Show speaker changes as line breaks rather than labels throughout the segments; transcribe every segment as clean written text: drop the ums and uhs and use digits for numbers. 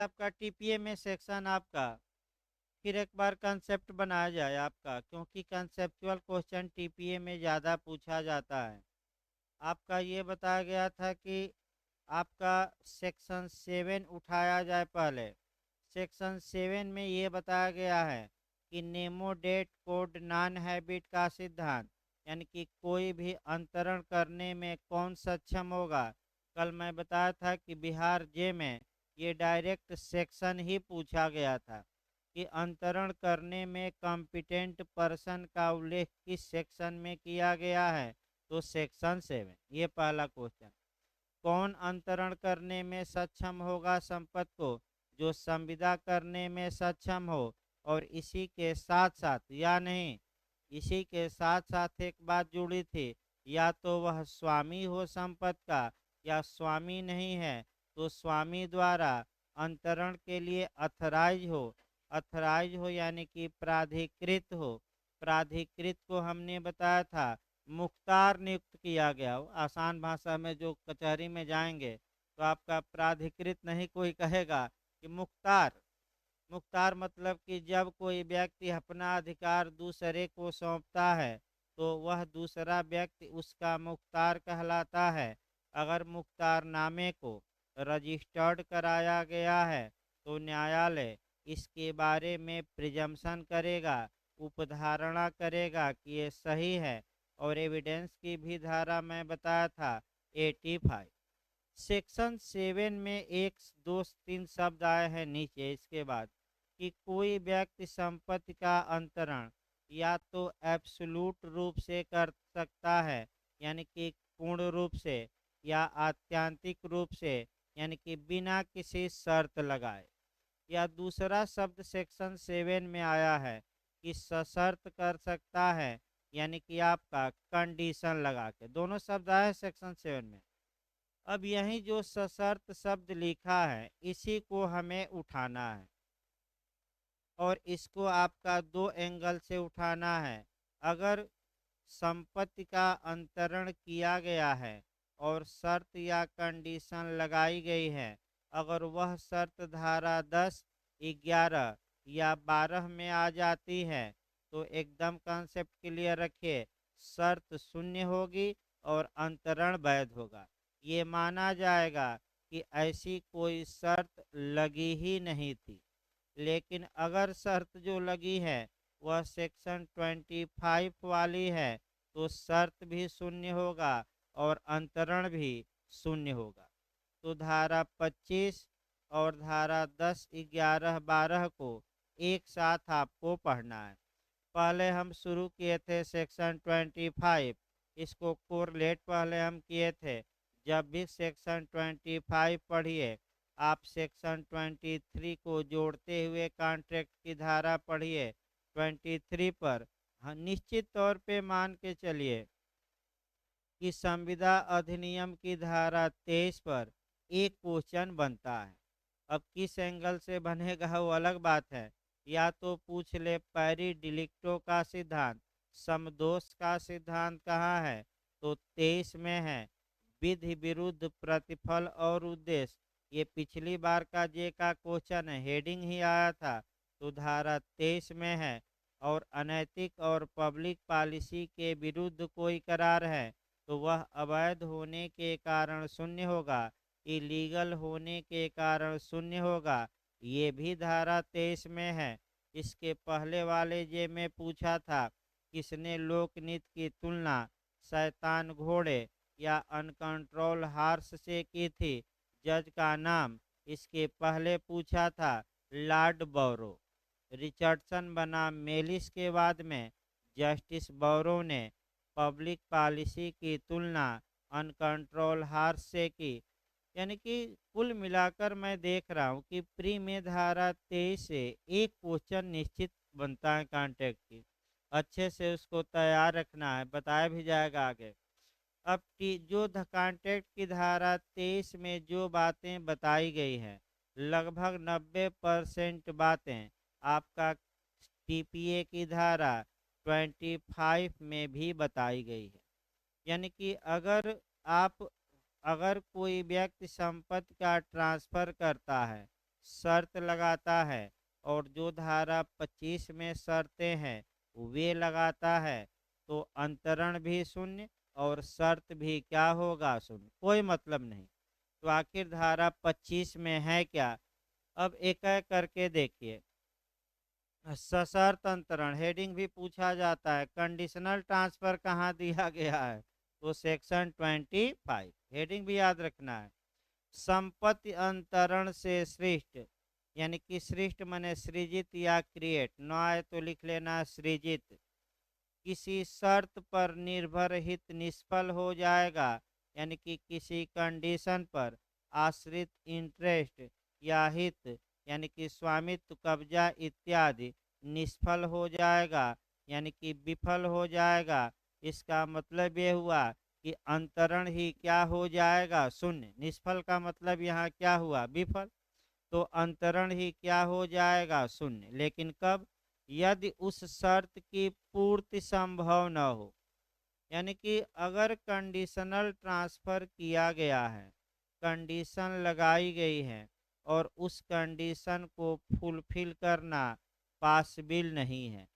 आपका टीपीए में सेक्शन आपका फिर एक बार कंसेप्ट बनाया जाए आपका, क्योंकि कंसेप्चुअल क्वेश्चन टीपीए में ज़्यादा पूछा जाता है। आपका ये बताया गया था कि आपका सेक्शन 7 उठाया जाए पहले। सेक्शन 7 में ये बताया गया है कि नेमोडेट कोड नॉन हैबिट का सिद्धांत, यानी कि कोई भी अंतरण करने में कौन सक्षम होगा। कल मैं बताया था कि बिहार जे में ये डायरेक्ट सेक्शन ही पूछा गया था कि अंतरण करने में कॉम्पिटेंट पर्सन का उल्लेख किस सेक्शन में किया गया है। तो सेक्शन 7, ये पहला क्वेश्चन। कौन अंतरण करने में सक्षम होगा संपत्ति को, जो संविदा करने में सक्षम हो। और इसी के साथ साथ या नहीं, इसी के साथ साथ एक बात जुड़ी थी, या तो वह स्वामी हो संपत्ति का, या स्वामी नहीं है तो स्वामी द्वारा अंतरण के लिए अथराइज हो यानी कि प्राधिकृत हो। प्राधिकृत को हमने बताया था मुख्तार नियुक्त किया गया हो। आसान भाषा में जो कचहरी में जाएंगे तो आपका प्राधिकृत नहीं कोई कहेगा कि मुख्तार। मुख्तार मतलब कि जब कोई व्यक्ति अपना अधिकार दूसरे को सौंपता है तो वह दूसरा व्यक्ति उसका मुख्तार कहलाता है। अगर मुख्तारनामे को रजिस्टर्ड कराया गया है तो न्यायालय इसके बारे में प्रिजम्पशन करेगा, उपधारणा करेगा कि ये सही है। और एविडेंस की भी धारा मैं बताया था 85। सेक्शन 7 में एक दो तीन शब्द आए हैं नीचे इसके बाद कि कोई व्यक्ति संपत्ति का अंतरण या तो एब्सोल्यूट रूप से कर सकता है, यानी कि पूर्ण रूप से, या आत्यांतिक रूप से यानी कि बिना किसी शर्त लगाए। या दूसरा शब्द सेक्शन 7 में आया है कि सशर्त कर सकता है, यानी कि आपका कंडीशन लगा के। दोनों शब्द आए हैं सेक्शन 7 में। अब यही जो सशर्त शब्द लिखा है इसी को हमें उठाना है, और इसको आपका दो एंगल से उठाना है। अगर संपत्ति का अंतरण किया गया है और शर्त या कंडीशन लगाई गई है, अगर वह शर्त धारा 10, 11 या 12 में आ जाती है तो एकदम कॉन्सेप्ट क्लियर रखिए, शर्त शून्य होगी और अंतरण वैध होगा। ये माना जाएगा कि ऐसी कोई शर्त लगी ही नहीं थी। लेकिन अगर शर्त जो लगी है वह सेक्शन 25 वाली है तो शर्त भी शून्य होगा और अंतरण भी शून्य होगा। तो धारा 25 और धारा 10, 11, 12 को एक साथ आपको पढ़ना है। पहले हम शुरू किए थे सेक्शन 25, इसको कोरिलेट पहले हम किए थे। जब भी सेक्शन 25 पढ़िए आप सेक्शन 23 को जोड़ते हुए कॉन्ट्रैक्ट की धारा पढ़िए 23 पर। हाँ, निश्चित तौर पे मान के चलिए कि संविदा अधिनियम की धारा 23 पर एक क्वेश्चन बनता है। अब किस एंगल से बनेगा वो अलग बात है। या तो पूछ ले पैरी डिलिक्टो का सिद्धांत, समदोष का सिद्धांत कहाँ है, तो 23 में है। विधि विरुद्ध प्रतिफल और उद्देश्य, ये पिछली बार का जे का क्वेश्चन है, हेडिंग ही आया था, तो धारा 23 में है। और अनैतिक और पब्लिक पॉलिसी के विरुद्ध कोई करार है तो वह अवैध होने के कारण शून्य होगा, इलीगल होने के कारण शून्य होगा। ये भी धारा 23 में है। इसके पहले वाले जे में पूछा था किसने लोकनीति की तुलना शैतान घोड़े या अनकंट्रोल हार्स से की थी, जज का नाम। इसके पहले पूछा था लॉर्ड बोरो। रिचर्डसन बनाम मेलिस के बाद में जस्टिस बोरो ने पब्लिक पॉलिसी की तुलना अनकंट्रोल हार्स से की। यानी कि कुल मिलाकर मैं देख रहा हूँ कि प्री में धारा 23 से एक क्वेश्चन निश्चित बनता है कॉन्टेक्ट की। अच्छे से उसको तैयार रखना है, बताया भी जाएगा आगे। अब जो कॉन्ट्रैक्ट की धारा 23 में जो बातें बताई गई हैं, लगभग 90% बातें आपका टीपीए की धारा 25 में भी बताई गई है। यानी कि अगर कोई व्यक्ति संपत्ति का ट्रांसफर करता है शर्त लगाता है और जो धारा 25 में शर्तें हैं वे लगाता है, तो अंतरण भी शून्य और शर्त भी क्या होगा, शून्य, कोई मतलब नहीं। तो आखिर धारा 25 में है क्या? अब एक एक करके देखिए। सशर्त अंतरण हेडिंग भी पूछा जाता है। कंडीशनल ट्रांसफर कहाँ दिया गया है? तो सेक्शन 25 हेडिंग भी याद रखना है। संपत्ति अंतरण से सृष्ट, यानी कि सृष्ट माने सृजित या क्रिएट, न आए तो लिख लेना सृजित, किसी शर्त पर निर्भर हित निष्फल हो जाएगा, यानी कि किसी कंडीशन पर आश्रित इंटरेस्ट या हित, यानी कि स्वामित्व, कब्जा इत्यादि निष्फल हो जाएगा, यानी कि विफल हो जाएगा। इसका मतलब ये हुआ कि अंतरण ही क्या हो जाएगा, शून्य। निष्फल का मतलब यहाँ क्या हुआ, विफल। तो अंतरण ही क्या हो जाएगा, शून्य। लेकिन कब? यदि उस शर्त की पूर्ति संभव न हो, यानी कि अगर कंडीशनल ट्रांसफर किया गया है, कंडीशन लगाई गई है और उस कंडीशन को फुलफिल करना पॉसिबल नहीं है,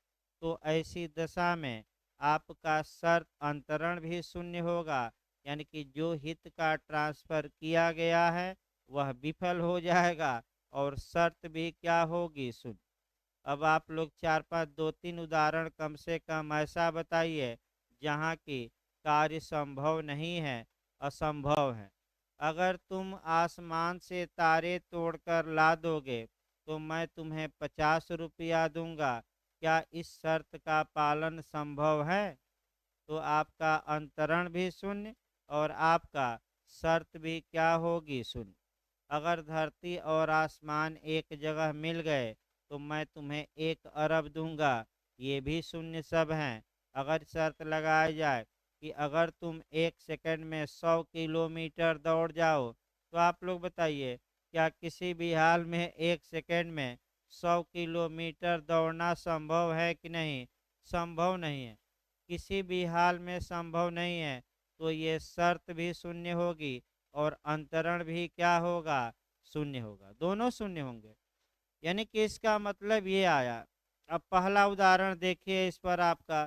तो ऐसी दशा में आपका शर्त अंतरण भी शून्य होगा, यानी कि जो हित का ट्रांसफर किया गया है वह विफल हो जाएगा और शर्त भी क्या होगी, शून्य। अब आप लोग चार पांच दो तीन उदाहरण कम से कम ऐसा बताइए जहाँ की कार्य संभव नहीं है, असंभव है। अगर तुम आसमान से तारे तोड़कर ला दोगे तो मैं तुम्हें 50 रुपया दूंगा, क्या इस शर्त का पालन संभव है? तो आपका अंतरण भी शून्य और आपका शर्त भी क्या होगी, शून्य। अगर धरती और आसमान एक जगह मिल गए तो मैं तुम्हें 1 अरब दूंगा, ये भी शून्य सब हैं। अगर शर्त लगाई जाए कि अगर तुम 1 सेकंड में 100 किलोमीटर दौड़ जाओ, तो आप लोग बताइए क्या किसी भी हाल में 1 सेकंड में 100 किलोमीटर दौड़ना संभव है कि नहीं? संभव नहीं है, किसी भी हाल में संभव नहीं है। तो ये शर्त भी शून्य होगी और अंतरण भी क्या होगा, शून्य होगा, दोनों शून्य होंगे। यानी कि इसका मतलब ये आया। अब पहला उदाहरण देखिए, इस पर आपका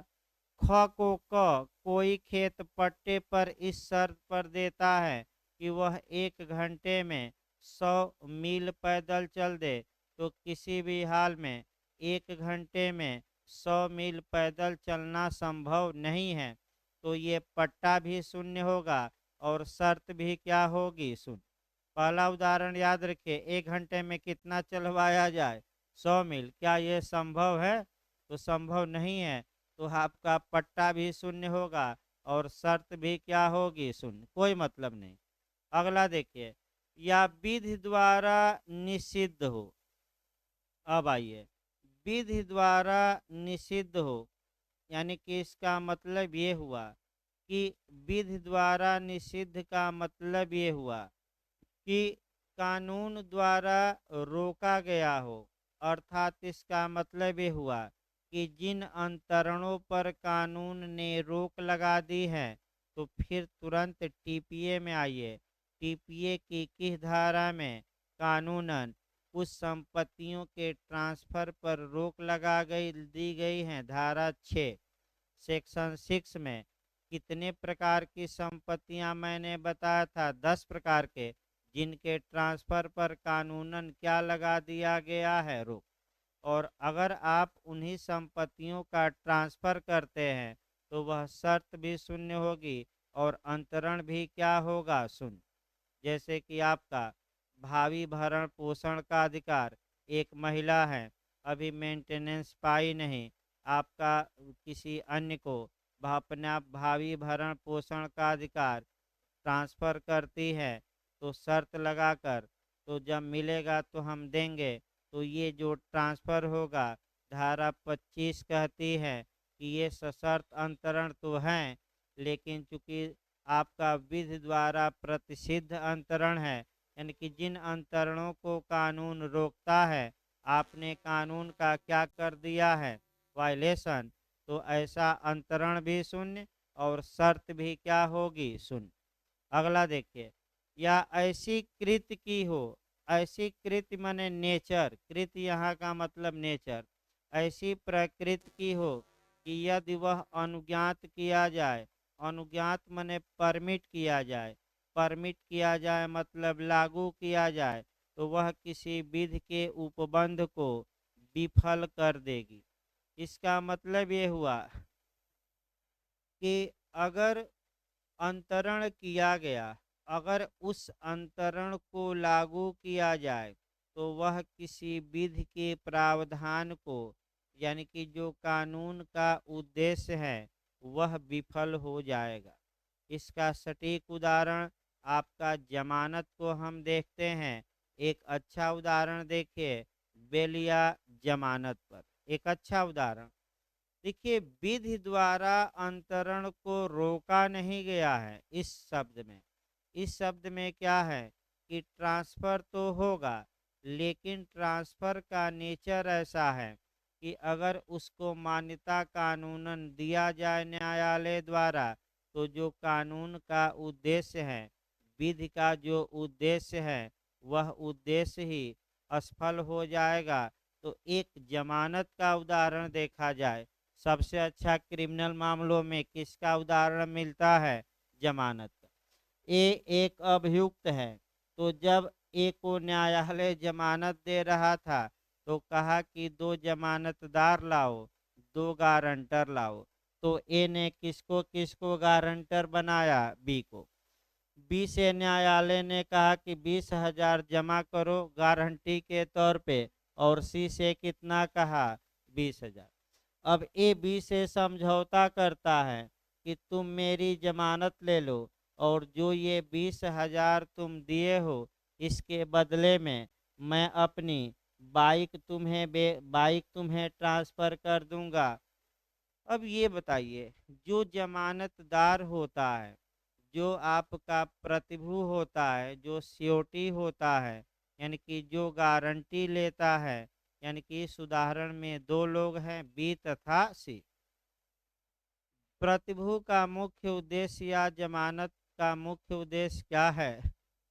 ख को क कोई खेत पट्टे पर इस शर्त पर देता है कि वह 1 घंटे में 100 मील पैदल चल दे, तो किसी भी हाल में 1 घंटे में 100 मील पैदल चलना संभव नहीं है, तो ये पट्टा भी शून्य होगा और शर्त भी क्या होगी, शून्य। पहला उदाहरण याद रखिए, 1 घंटे में कितना चलवाया जाए, 100 मील, क्या ये संभव है? तो संभव नहीं है, तो आपका पट्टा भी शून्य होगा और शर्त भी क्या होगी, शून्य, कोई मतलब नहीं। अगला देखिए, या विधि द्वारा निषिद्ध हो। अब आइए, विधि द्वारा निषिद्ध हो, यानी कि इसका मतलब ये हुआ कि विधि द्वारा निषिद्ध का मतलब ये हुआ कि कानून द्वारा रोका गया हो। अर्थात इसका मतलब ये हुआ कि जिन अंतरणों पर कानून ने रोक लगा दी है, तो फिर तुरंत टीपीए में आइए। टीपीए की किस धारा में कानूनन उस संपत्तियों के ट्रांसफर पर रोक लगा गई दी गई है? धारा 6 सेक्शन 6 में कितने प्रकार की संपत्तियां मैंने बताया था? 10 प्रकार के, जिनके ट्रांसफर पर कानूनन क्या लगा दिया गया है? रोक। और अगर आप उन्हीं संपत्तियों का ट्रांसफर करते हैं तो वह शर्त भी शून्य होगी और अंतरण भी क्या होगा, शून्य। जैसे कि आपका भावी भरण पोषण का अधिकार, एक महिला है, अभी मेंटेनेंस पाई नहीं, आपका किसी अन्य को अपना भावी भरण पोषण का अधिकार ट्रांसफ़र करती है, तो शर्त लगाकर, तो जब मिलेगा तो हम देंगे। तो ये जो ट्रांसफ़र होगा, धारा 25 कहती है कि ये सशर्त अंतरण तो हैं, लेकिन चूंकि आपका विधि द्वारा प्रतिषिद्ध अंतरण है, यानी कि जिन अंतरणों को कानून रोकता है, आपने कानून का क्या कर दिया है, वायलेशन, तो ऐसा अंतरण भी शून्य और शर्त भी क्या होगी, शून्य। अगला देखिए, या ऐसी कृत की हो, ऐसी कृति माने नेचर, कृति यहाँ का मतलब नेचर, ऐसी प्रकृति की हो कि यदि वह अनुज्ञात किया जाए, अनुज्ञात माने परमिट किया जाए, परमिट किया जाए मतलब लागू किया जाए, तो वह किसी विधि के उपबंध को विफल कर देगी। इसका मतलब ये हुआ कि अगर अंतरण किया गया, अगर उस अंतरण को लागू किया जाए तो वह किसी विधि के प्रावधान को, यानी कि जो कानून का उद्देश्य है, वह विफल हो जाएगा। इसका सटीक उदाहरण आपका जमानत को हम देखते हैं। एक अच्छा उदाहरण देखिए, बेलिया जमानत पर एक अच्छा उदाहरण देखिए। विधि द्वारा अंतरण को रोका नहीं गया है। इस शब्द में क्या है कि ट्रांसफर तो होगा, लेकिन ट्रांसफर का नेचर ऐसा है कि अगर उसको मान्यता कानूनन दिया जाए न्यायालय द्वारा, तो जो कानून का उद्देश्य है, विधि का जो उद्देश्य है, वह उद्देश्य ही असफल हो जाएगा। तो एक जमानत का उदाहरण देखा जाए, सबसे अच्छा क्रिमिनल मामलों में किसका उदाहरण मिलता है? जमानत का। ए एक अभियुक्त है, तो जब ए को न्यायालय जमानत दे रहा था तो कहा कि दो जमानतदार लाओ, दो गारंटर लाओ। तो ए ने किसको किसको गारंटर बनाया? बी को। बी से न्यायालय ने कहा कि 20,000 जमा करो गारंटी के तौर पे, और सी से कितना कहा? 20,000। अब ए बी से समझौता करता है कि तुम मेरी जमानत ले लो, और जो ये 20,000 तुम दिए हो, इसके बदले में मैं अपनी बाइक तुम्हें ट्रांसफर कर दूंगा। अब ये बताइए, जो जमानतदार होता है, जो आपका प्रतिभू होता है, जो सियोटी होता है, यानी कि जो गारंटी लेता है, यानी कि इस उदाहरण में दो लोग हैं, बी तथा सी। प्रतिभू का मुख्य उद्देश्य या जमानत का मुख्य उद्देश्य क्या है?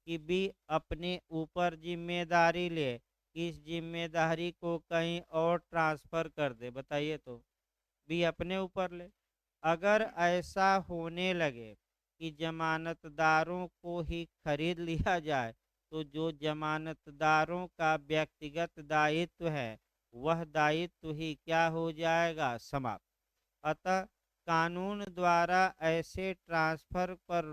कि बी अपने ऊपर जिम्मेदारी ले, इस जिम्मेदारी को कहीं और ट्रांसफर कर दे। बताइए तो, बी अपने ऊपर ले। अगर ऐसा होने लगे कि जमानतदारों को ही खरीद लिया जाए, तो जो जमानतदारों का व्यक्तिगत दायित्व है, वह दायित्व ही क्या हो जाएगा? समाप्त। अतः कानून द्वारा ऐसे ट्रांसफर पर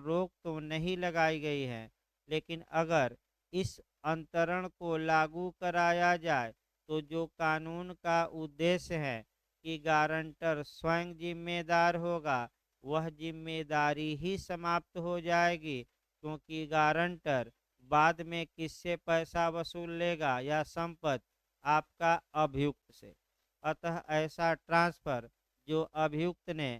रोक तो नहीं लगाई गई है, लेकिन अगर इस अंतरण को लागू कराया जाए तो जो कानून का उद्देश्य है कि गारंटर स्वयं जिम्मेदार होगा, वह जिम्मेदारी ही समाप्त हो जाएगी, क्योंकि गारंटर बाद में किससे पैसा वसूल लेगा या संपत्ति? आपका अभियुक्त से। अतः ऐसा ट्रांसफर जो अभियुक्त ने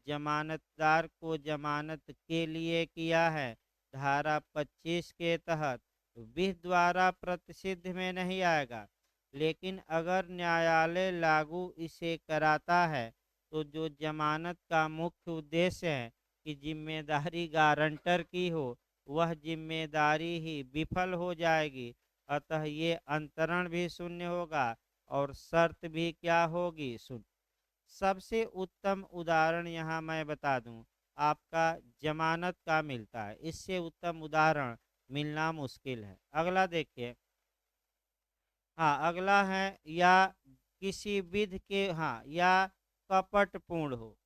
जमानतदार को जमानत के लिए किया है, धारा 25 के तहत विधि द्वारा प्रतिषिद्ध में नहीं आएगा। लेकिन अगर न्यायालय लागू इसे कराता है, तो जो जमानत का मुख्य उद्देश्य है कि जिम्मेदारी गारंटर की हो, वह जिम्मेदारी ही विफल हो जाएगी। अतः ये अंतरण भी शून्य होगा और शर्त भी क्या होगी? शून्य। सबसे उत्तम उदाहरण यहाँ मैं बता दूं, आपका जमानत का मिलता है। इससे उत्तम उदाहरण मिलना मुश्किल है। अगला देखिए। हाँ, अगला है या किसी विधि के, हाँ, या कपटपूर्ण हो।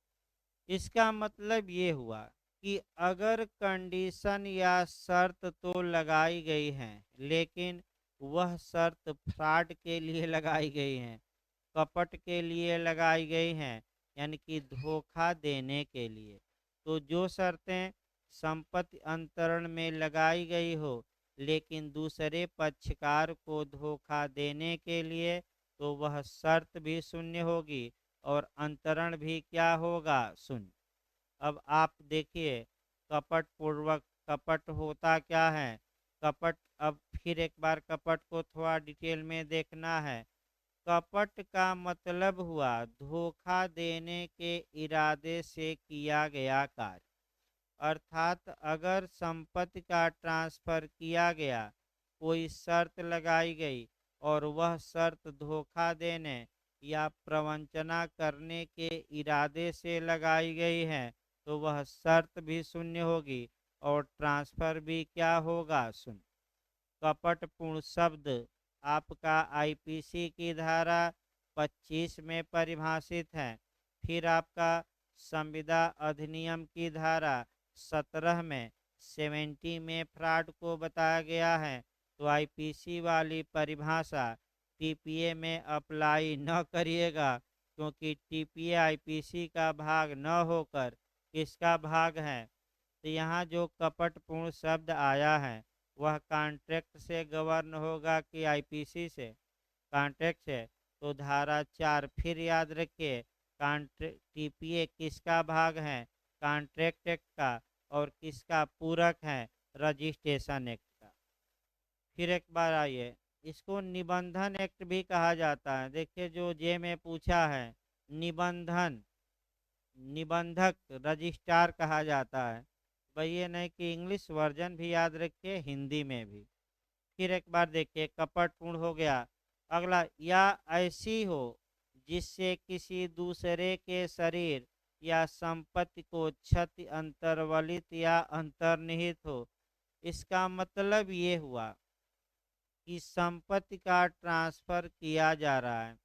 इसका मतलब ये हुआ कि अगर कंडीशन या शर्त तो लगाई गई है, लेकिन वह शर्त फ्रॉड के लिए लगाई गई है, कपट के लिए लगाई गई हैं, यानी कि धोखा देने के लिए। तो जो शर्तें संपत्ति अंतरण में लगाई गई हो, लेकिन दूसरे पक्षकार को धोखा देने के लिए, तो वह शर्त भी शून्य होगी और अंतरण भी क्या होगा? शून्य। अब आप देखिए, कपट पूर्वक, कपट होता क्या है? कपट, अब फिर एक बार कपट को थोड़ा डिटेल में देखना है। कपट का मतलब हुआ धोखा देने के इरादे से किया गया कार्य। अर्थात अगर संपत्ति का ट्रांसफर किया गया कोई शर्त लगाई गई और वह शर्त धोखा देने या प्रवंचना करने के इरादे से लगाई गई है तो वह शर्त भी शून्य होगी और ट्रांसफर भी क्या होगा, शून्य। कपटपूर्ण शब्द आपका आईपीसी की धारा 25 में परिभाषित है। फिर आपका संविदा अधिनियम की धारा 17 में 70 में फ्रॉड को बताया गया है। तो आईपीसी वाली परिभाषा टीपीए में अप्लाई न करिएगा, क्योंकि टीपीए आईपीसी का भाग न होकर किसका भाग है। तो यहाँ जो कपटपूर्ण शब्द आया है वह कॉन्ट्रैक्ट से गवर्न होगा कि आईपीसी से, कॉन्ट्रैक्ट से। तो धारा 4 फिर याद रखिए, कॉन्ट्रैक्ट टीपीए किसका भाग है, कॉन्ट्रैक्ट एक्ट का, और किसका पूरक है, रजिस्ट्रेशन एक्ट का। फिर एक बार आइए, इसको निबंधन एक्ट भी कहा जाता है। देखिए जो जे में पूछा है, निबंधन, निबंधक रजिस्ट्रार कहा जाता है। भाई ये नहीं कि इंग्लिश वर्जन भी याद रखिए, हिंदी में भी। फिर एक बार देखिए, कपटपूर्ण हो गया। अगला, या ऐसी हो जिससे किसी दूसरे के शरीर या संपत्ति को क्षति अंतर्वलित या अंतर्निहित हो। इसका मतलब ये हुआ कि संपत्ति का ट्रांसफर किया जा रहा है,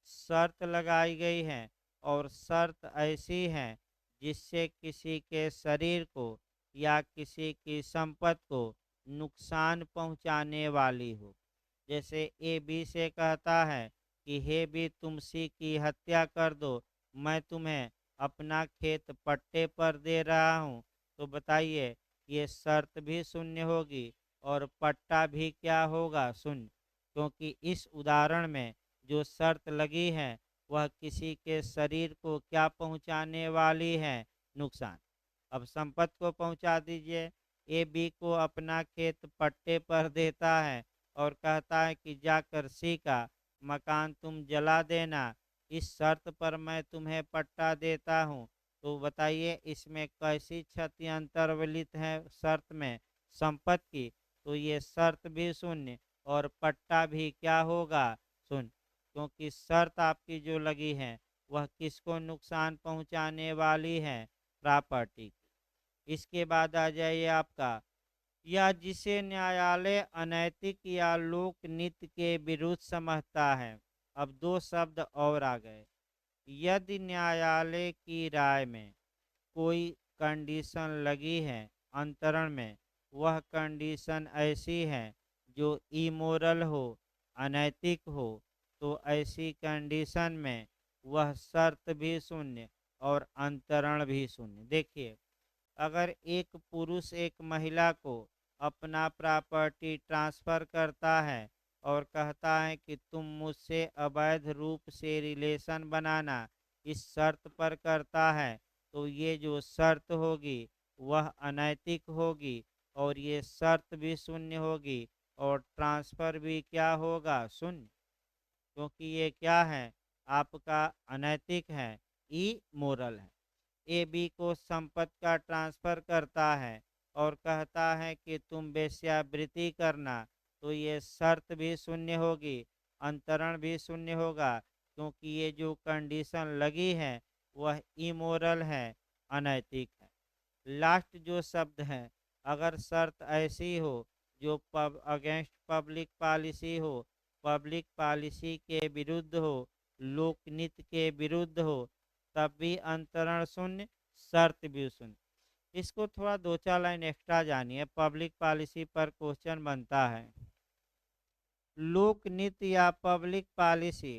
शर्त लगाई गई है और शर्त ऐसी है जिससे किसी के शरीर को या किसी की संपत्ति को नुकसान पहुंचाने वाली हो। जैसे ए बी से कहता है कि हे बी, तुम सी की हत्या कर दो, मैं तुम्हें अपना खेत पट्टे पर दे रहा हूँ। तो बताइए, ये शर्त भी शून्य होगी और पट्टा भी क्या होगा, शून्य। क्योंकि इस उदाहरण में जो शर्त लगी है वह किसी के शरीर को क्या पहुंचाने वाली है, नुकसान। अब संपत्ति को पहुंचा दीजिए। ए बी को अपना खेत पट्टे पर देता है और कहता है कि जाकर सी का मकान तुम जला देना, इस शर्त पर मैं तुम्हें पट्टा देता हूँ। तो बताइए इसमें कैसी क्षति अंतर्वलित है शर्त में, संपत्ति की। तो ये शर्त भी शून्य और पट्टा भी क्या होगा, शून्य। क्योंकि शर्त आपकी जो लगी है वह किसको नुकसान पहुंचाने वाली है, प्रॉपर्टी की। इसके बाद आ जाइए आपका, या जिसे न्यायालय अनैतिक या लोक नीति के विरुद्ध समझता है। अब दो शब्द और आ गए। यदि न्यायालय की राय में कोई कंडीशन लगी है अंतरण में, वह कंडीशन ऐसी है जो इमोरल हो, अनैतिक हो, तो ऐसी कंडीशन में वह शर्त भी शून्य और अंतरण भी शून्य। देखिए, अगर एक पुरुष एक महिला को अपना प्रॉपर्टी ट्रांसफर करता है और कहता है कि तुम मुझसे अवैध रूप से रिलेशन बनाना, इस शर्त पर करता है, तो ये जो शर्त होगी वह अनैतिक होगी और ये शर्त भी शून्य होगी और ट्रांसफर भी क्या होगा, शून्य। क्योंकि ये क्या है, आपका अनैतिक है, ई मोरल है। ए बी को संपत्ति का ट्रांसफर करता है और कहता है कि तुम वेश्यावृत्ति करना, तो ये शर्त भी शून्य होगी, अंतरण भी शून्य होगा। क्योंकि ये जो कंडीशन लगी है वह इमोरल है, अनैतिक है। लास्ट जो शब्द है, अगर शर्त ऐसी हो जो अगेंस्ट पब्लिक पॉलिसी हो, पब्लिक पॉलिसी के विरुद्ध हो, लोकनीति के विरुद्ध हो, तब भी अंतरण शून्य, शर्त भी शून्य। इसको थोड़ा दो चार लाइन एक्स्ट्रा जानिए, पब्लिक पॉलिसी पर क्वेश्चन बनता है। लोकनीति या पब्लिक पॉलिसी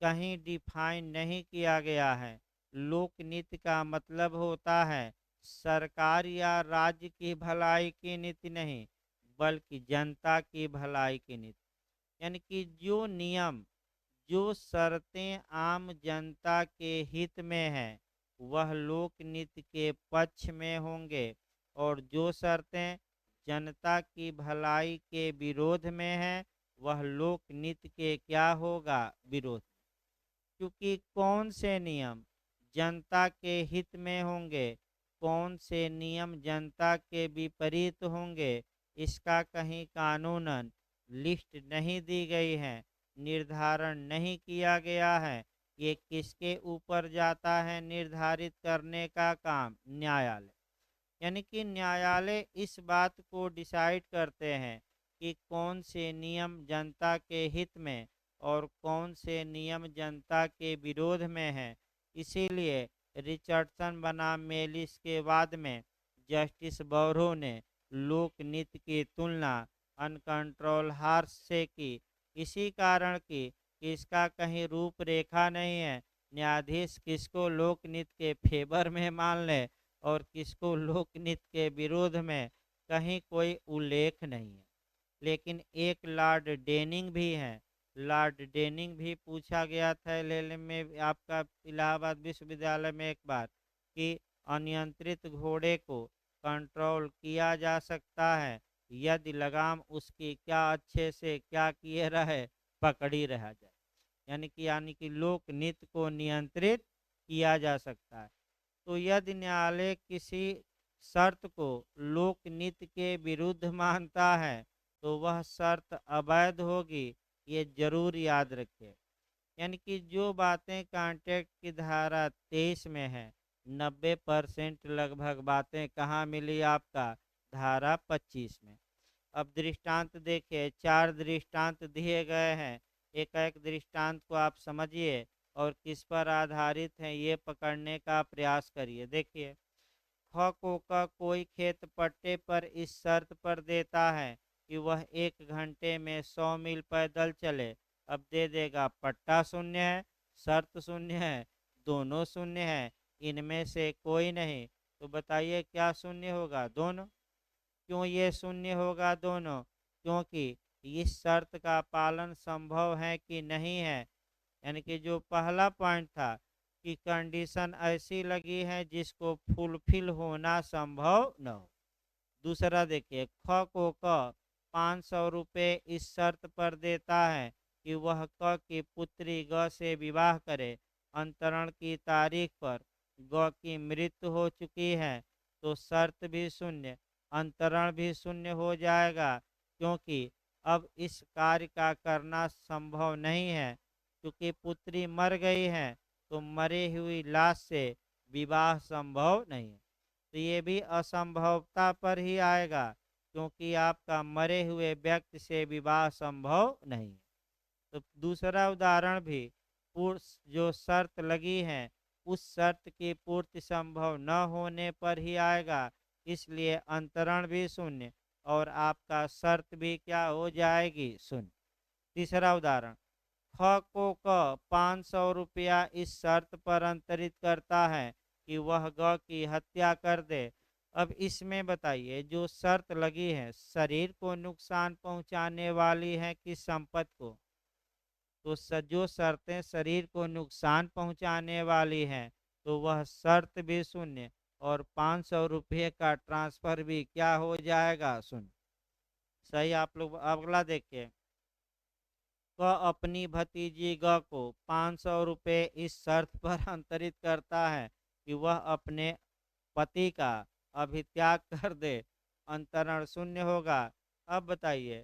कहीं डिफाइन नहीं किया गया है। लोकनीति का मतलब होता है सरकार या राज्य की भलाई की नीति नहीं, बल्कि जनता की भलाई की नीति। यानी कि जो नियम, जो शर्तें आम जनता के हित में है वह लोक नीति के पक्ष में होंगे, और जो शर्तें जनता की भलाई के विरोध में है वह लोक नीति के क्या होगा, विरोध। क्योंकि कौन से नियम जनता के हित में होंगे, कौन से नियम जनता के विपरीत होंगे, इसका कहीं कानूनन लिस्ट नहीं दी गई है, निर्धारण नहीं किया गया है। ये किसके ऊपर जाता है निर्धारित करने का काम? न्यायालय। यानी कि न्यायालय इस बात को डिसाइड करते हैं कि कौन से नियम जनता के हित में और कौन से नियम जनता के विरोध में है। इसीलिए रिचर्डसन बनाम मेलिस के बाद में जस्टिस बोरो ने लोकनीति की तुलना अनकंट्रोल हार्स से की, इसी कारण की कि इसका कहीं रूपरेखा नहीं है। न्यायाधीश किसको लोकनीति के फेवर में मान ले और किसको लोकनीति के विरोध में, कहीं कोई उल्लेख नहीं है। लेकिन एक लॉर्ड डेनिंग भी हैं। लॉर्ड डेनिंग भी पूछा गया था लेले में आपका इलाहाबाद विश्वविद्यालय में एक बार कि अनियंत्रित घोड़े को कंट्रोल किया जा सकता है यदि लगाम उसकी क्या अच्छे से क्या किए रहे, पकड़ी रह जाए। यानी कि लोक नृत्य को नियंत्रित किया जा सकता है। तो यदि न्यायालय किसी शर्त को लोक नीति के विरुद्ध मानता है तो वह शर्त अवैध होगी, ये जरूर याद रखें। यानी कि जो बातें कॉन्ट्रैक्ट की धारा 23 में है, 90% लगभग बातें कहाँ मिली आपका? धारा 25 में। अब दृष्टांत देखिए, 4 दृष्टांत दिए गए हैं। एक एक दृष्टांत को आप समझिए और किस पर आधारित है ये पकड़ने का प्रयास करिए। देखिए, ख को का कोई खेत पट्टे पर इस शर्त पर देता है कि वह 1 घंटे में 100 मील पैदल चले। अब दे देगा पट्टा शून्य है, शर्त शून्य है, दोनों शून्य है, इनमें से कोई नहीं। तो बताइए क्या शून्य होगा? दोनों। क्यों ये शून्य होगा दोनों? क्योंकि इस शर्त का पालन संभव है कि नहीं है। यानी कि जो पहला पॉइंट था कि कंडीशन ऐसी लगी है जिसको फुलफिल होना संभव न हो। दूसरा देखिए, ख को क 500 रुपये इस शर्त पर देता है कि वह क की पुत्री ग से विवाह करे। अंतरण की तारीख पर ग की मृत्यु हो चुकी है तो शर्त भी शून्य, अंतरण भी शून्य हो जाएगा, क्योंकि अब इस कार्य का करना संभव नहीं है। क्योंकि पुत्री मर गई है तो मरी हुई लाश से विवाह संभव नहीं है। तो ये भी असंभवता पर ही आएगा, क्योंकि आपका मरे हुए व्यक्ति से विवाह संभव नहीं है। तो दूसरा उदाहरण भी जो शर्त लगी है उस शर्त की पूर्ति संभव न होने पर ही आएगा, इसलिए अंतरण भी शून्य और आपका शर्त भी क्या हो जाएगी? शून्य। तीसरा उदाहरण, ख को क 500 रुपया इस शर्त पर अंतरित करता है कि वह ग की हत्या कर दे। अब इसमें बताइए जो शर्त लगी है शरीर को नुकसान पहुंचाने वाली है कि संपत्ति को? तो जो शर्तें शरीर को नुकसान पहुंचाने वाली हैं तो वह शर्त भी शून्य और 500 रुपये का ट्रांसफर भी क्या हो जाएगा? शून्य। सही। आप लोग अगला देखिए, क अपनी भतीजी ग को 500 रुपये इस शर्त पर अंतरित करता है कि वह अपने पति का अभित्याग कर दे। अंतरण शून्य होगा। अब बताइए,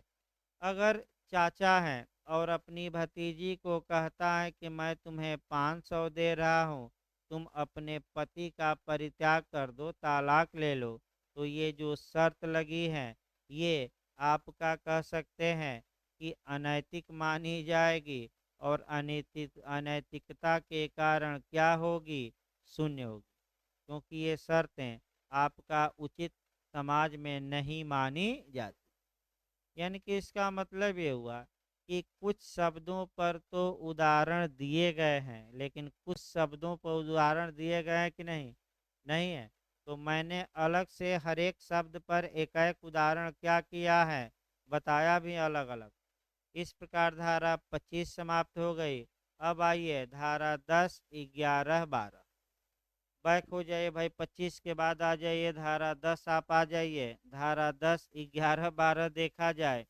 अगर चाचा है और अपनी भतीजी को कहता है कि मैं तुम्हें 500 दे रहा हूँ, तुम अपने पति का परित्याग कर दो, तालाक ले लो, तो ये जो शर्त लगी है ये आपका कह सकते हैं कि अनैतिक मानी जाएगी और अनैतिकता के कारण क्या होगी? शून्य होगी, क्योंकि ये शर्तें आपका उचित समाज में नहीं मानी जाती। यानी कि इसका मतलब ये हुआ कि कुछ शब्दों पर तो उदाहरण दिए गए हैं, लेकिन कुछ शब्दों पर उदाहरण दिए गए हैं कि नहीं? नहीं है। तो मैंने अलग से हर एक शब्द पर एक एक उदाहरण क्या किया है? बताया भी अलग अलग। इस प्रकार धारा 25 समाप्त हो गई। अब आइए धारा 10, 11, 12। बैक हो जाइए भाई, 25 के बाद आ जाइए धारा 10, आप आ जाइए धारा 10, 11, 12 देखा जाए।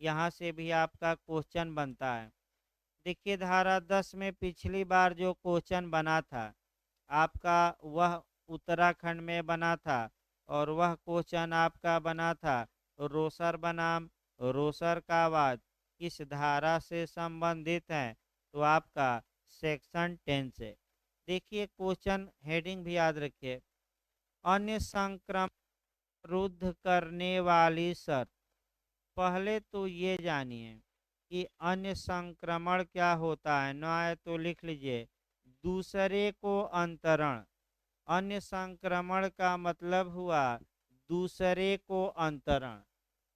यहाँ से भी आपका क्वेश्चन बनता है। देखिए धारा 10 में पिछली बार जो क्वेश्चन बना था आपका वह उत्तराखंड में बना था और वह क्वेश्चन आपका बना था रोसर बनाम रोसर का वाद किस धारा से संबंधित है? तो आपका सेक्शन 10 से। देखिए क्वेश्चन हेडिंग भी याद रखिए, अन्य संक्रमण रुद्ध करने वाली शर्त। पहले तो ये जानिए कि अन्य संक्रमण क्या होता है, न आए तो लिख लीजिए दूसरे को अंतरण। अन्य संक्रमण का मतलब हुआ दूसरे को अंतरण,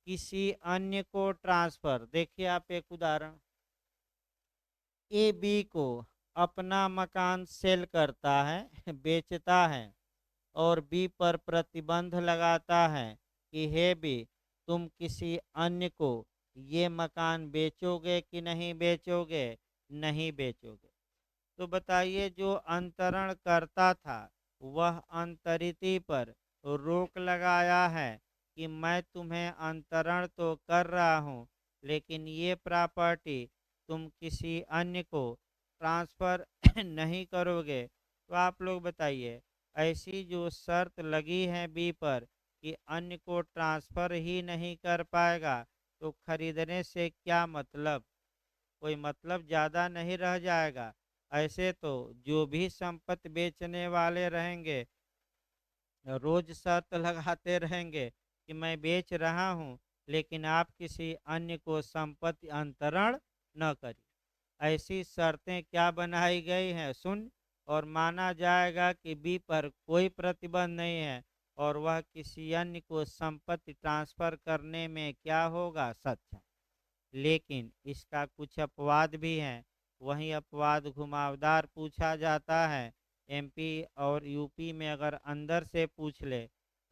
किसी अन्य को ट्रांसफर। देखिए आप एक उदाहरण, ए बी को अपना मकान सेल करता है बेचता है और बी पर प्रतिबंध लगाता है कि हे बी, तुम किसी अन्य को ये मकान बेचोगे कि नहीं बेचोगे? नहीं बेचोगे। तो बताइए जो अंतरण करता था वह अंतरिती पर रोक लगाया है कि मैं तुम्हें अंतरण तो कर रहा हूँ, लेकिन ये प्रॉपर्टी तुम किसी अन्य को ट्रांसफ़र नहीं करोगे। तो आप लोग बताइए, ऐसी जो शर्त लगी है बी पर कि अन्य को ट्रांसफ़र ही नहीं कर पाएगा, तो खरीदने से क्या मतलब? कोई मतलब ज़्यादा नहीं रह जाएगा। ऐसे तो जो भी संपत्ति बेचने वाले रहेंगे रोज शर्त लगाते रहेंगे कि मैं बेच रहा हूँ, लेकिन आप किसी अन्य को संपत्ति अंतरण न करिए। ऐसी शर्तें क्या बनाई गई हैं सुन, और माना जाएगा कि बी पर कोई प्रतिबंध नहीं है और वह किसी अन्य को संपत्ति ट्रांसफर करने में क्या होगा, सक्षम। लेकिन इसका कुछ अपवाद भी हैं। वहीं अपवाद घुमावदार पूछा जाता है। एमपी और यूपी में अगर अंदर से पूछ ले,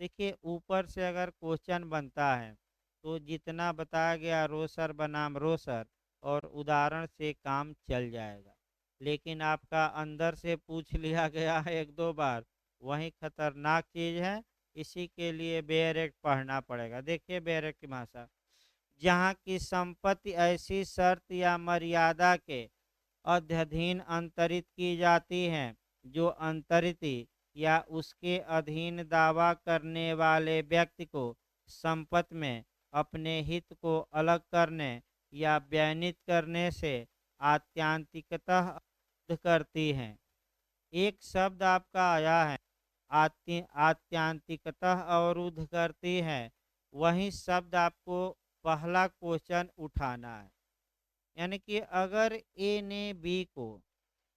देखिए ऊपर से अगर क्वेश्चन बनता है तो जितना बताया गया रोसर बनाम रोसर और उदाहरण से काम चल जाएगा। लेकिन आपका अंदर से पूछ लिया गया है एक दो बार, वही खतरनाक चीज़ है। इसी के लिए बेयर एक्ट पढ़ना पड़ेगा। देखिए बेयर एक्ट की भाषा, जहाँ की संपत्ति ऐसी शर्त या मर्यादा के अध्यधीन अंतरित की जाती हैं जो अंतरिती या उसके अधीन दावा करने वाले व्यक्ति को संपत्ति में अपने हित को अलग करने या व्यनित करने से आत्यांतिकतः अवरुद्ध करती हैं। एक शब्द आपका आया है, आत्यांतिकतः अवरुद्ध करती है। वही शब्द आपको पहला क्वेश्चन उठाना है। यानी कि अगर ए ने बी को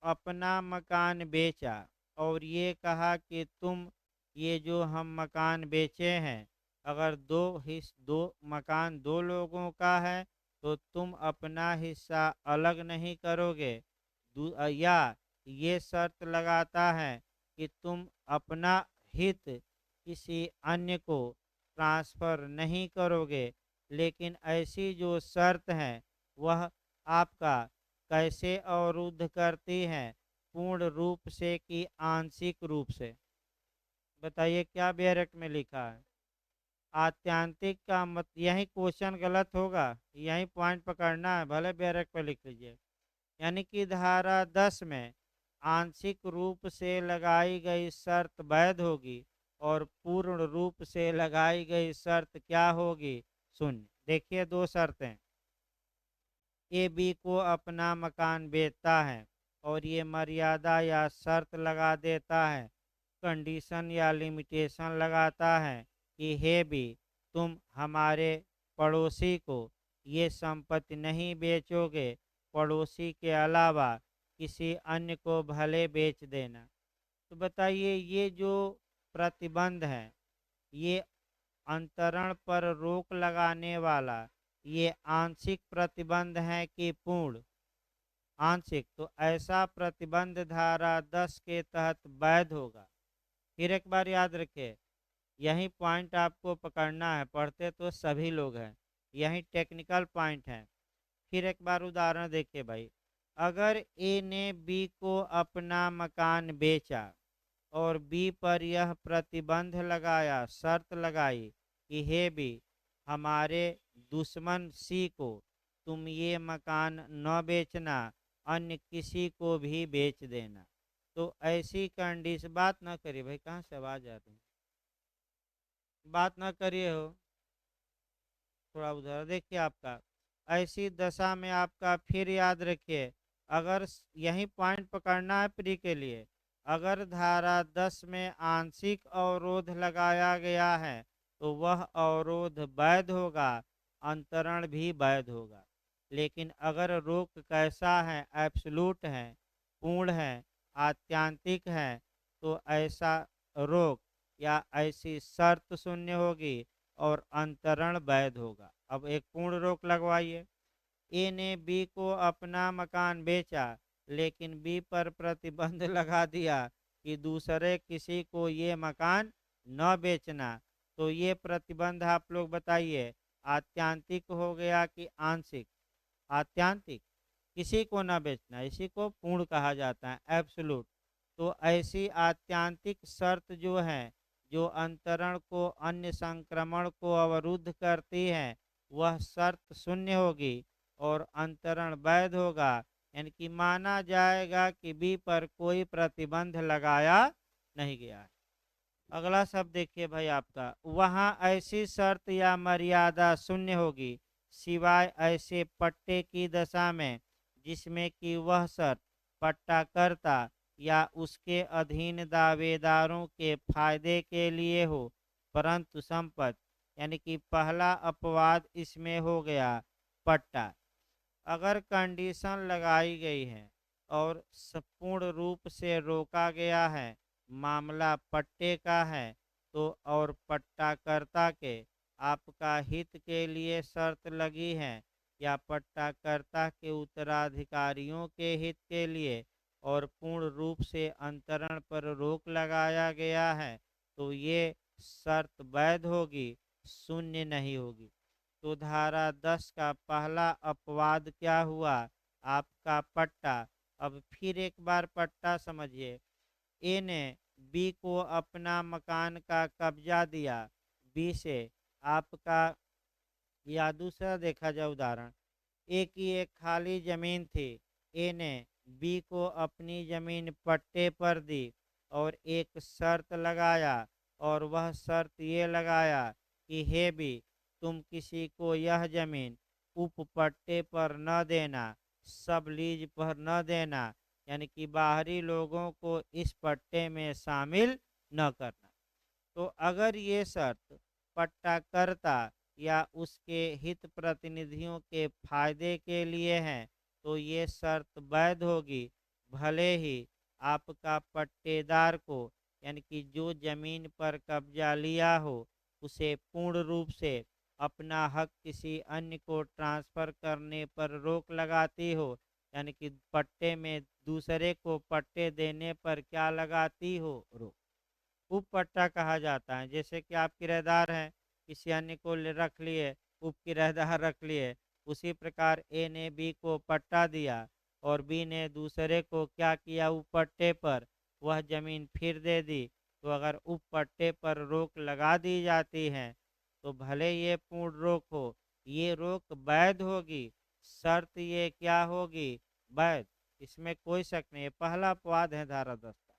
अपना मकान बेचा और ये कहा कि तुम ये जो हम मकान बेचे हैं, अगर दो मकान दो लोगों का है तो तुम अपना हिस्सा अलग नहीं करोगे। या ये शर्त लगाता है कि तुम अपना हित किसी अन्य को ट्रांसफ़र नहीं करोगे। लेकिन ऐसी जो शर्त है वह आपका कैसे अवरुद्ध करती है, पूर्ण रूप से कि आंशिक रूप से? बताइए क्या बैरक में लिखा है? आत्यांतिक का मत, यही क्वेश्चन गलत होगा, यही पॉइंट पकड़ना है, भले बैरक पे लिख लीजिए। यानी कि धारा 10 में आंशिक रूप से लगाई गई शर्त वैध होगी और पूर्ण रूप से लगाई गई शर्त क्या होगी, शून्य। देखिए दो शर्तें, ए बी को अपना मकान बेचता है और ये मर्यादा या शर्त लगा देता है, कंडीशन या लिमिटेशन लगाता है कि हे बी, तुम हमारे पड़ोसी को ये संपत्ति नहीं बेचोगे, पड़ोसी के अलावा किसी अन्य को भले बेच देना। तो बताइए ये जो प्रतिबंध है, ये अंतरण पर रोक लगाने वाला, ये आंशिक प्रतिबंध है कि पूर्ण? आंशिक। तो ऐसा प्रतिबंध धारा 10 के तहत वैध होगा। फिर एक बार याद रखिए, यही पॉइंट आपको पकड़ना है, पढ़ते तो सभी लोग हैं, यही टेक्निकल पॉइंट है। फिर एक बार उदाहरण देखिए भाई, अगर ए ने बी को अपना मकान बेचा और बी पर यह प्रतिबंध लगाया, शर्त लगाई कि हे बी, हमारे दुश्मन सी को तुम ये मकान न बेचना, अन्य किसी को भी बेच देना। तो ऐसी कंडीशन, बात ना करिए भाई, कहाँ से आवाज आ रही, बात ना करिए हो। थोड़ा उधर देखिए आपका। ऐसी दशा में आपका फिर याद रखिए, अगर यही पॉइंट पकड़ना है प्री के लिए, अगर धारा 10 में आंशिक अवरोध लगाया गया है तो वह अवरोध वैध होगा, अंतरण भी वैध होगा। लेकिन अगर रोक कैसा है, एब्सोल्यूट है, पूर्ण है, आत्यांतिक है, तो ऐसा रोक या ऐसी शर्त शून्य होगी और अंतरण वैध होगा। अब एक पूर्ण रोक लगवाइए। ए ने बी को अपना मकान बेचा, लेकिन बी पर प्रतिबंध लगा दिया कि दूसरे किसी को ये मकान न बेचना। तो ये प्रतिबंध आप लोग बताइए, आत्यांतिक हो गया कि आंशिक? आत्यांतिक। किसी को न बेचना, इसी को पूर्ण कहा जाता है, एब्सोल्यूट। तो ऐसी आत्यांतिक शर्त जो है, जो अंतरण को, अन्य संक्रमण को अवरुद्ध करती है, वह शर्त शून्य होगी और अंतरण वैध होगा। यानी कि माना जाएगा कि बी पर कोई प्रतिबंध लगाया नहीं गया है। अगला शब्द देखिए भाई आपका, वहां ऐसी शर्त या मर्यादा शून्य होगी सिवाय ऐसे पट्टे की दशा में जिसमें कि वह शर्त पट्टाकर्ता या उसके अधीन दावेदारों के फायदे के लिए हो, परंतु संपत्ति, यानी कि पहला अपवाद इसमें हो गया पट्टा। अगर कंडीशन लगाई गई है और पूर्ण रूप से रोका गया है, मामला पट्टे का है, तो और पट्टाकर्ता के आपका हित के लिए शर्त लगी है या पट्टाकर्ता के उत्तराधिकारियों के हित के लिए और पूर्ण रूप से अंतरण पर रोक लगाया गया है, तो ये शर्त वैध होगी, शून्य नहीं होगी। तो धारा 10 का पहला अपवाद क्या हुआ? आपका पट्टा। अब फिर एक बार पट्टा समझिए। ए ने बी को अपना मकान का कब्जा दिया, बी से आपका, या दूसरा देखा जाए उदाहरण, ए की एक खाली जमीन थी, ए ने बी को अपनी जमीन पट्टे पर दी और एक शर्त लगाया, और वह शर्त ये लगाया कि हे बी, तुम किसी को यह जमीन उप पट्टे पर न देना, सब लीज पर न देना, यानी कि बाहरी लोगों को इस पट्टे में शामिल न करना। तो अगर ये शर्त पट्टाकर्ता या उसके हित प्रतिनिधियों के फायदे के लिए है, तो ये शर्त वैध होगी, भले ही आपका पट्टेदार को, यानी कि जो जमीन पर कब्जा लिया हो, उसे पूर्ण रूप से अपना हक किसी अन्य को ट्रांसफर करने पर रोक लगाती हो, यानी कि पट्टे में दूसरे को पट्टे देने पर क्या लगाती हो, रोक। उपपट्टा कहा जाता है। जैसे कि आप किराएदार हैं, किसी अन्य को रख लिए, उप किराएदार रख लिए, उसी प्रकार ए ने बी को पट्टा दिया और बी ने दूसरे को क्या किया, उपपट्टे पर वह जमीन फिर दे दी। तो अगर उपपट्टे पर रोक लगा दी जाती है, तो भले ये पूर्ण रोक हो, ये रोक वैध होगी, शर्त ये क्या होगी, वैध। इसमें कोई शक नहीं है। पहला अपवाद है धारा 10 का।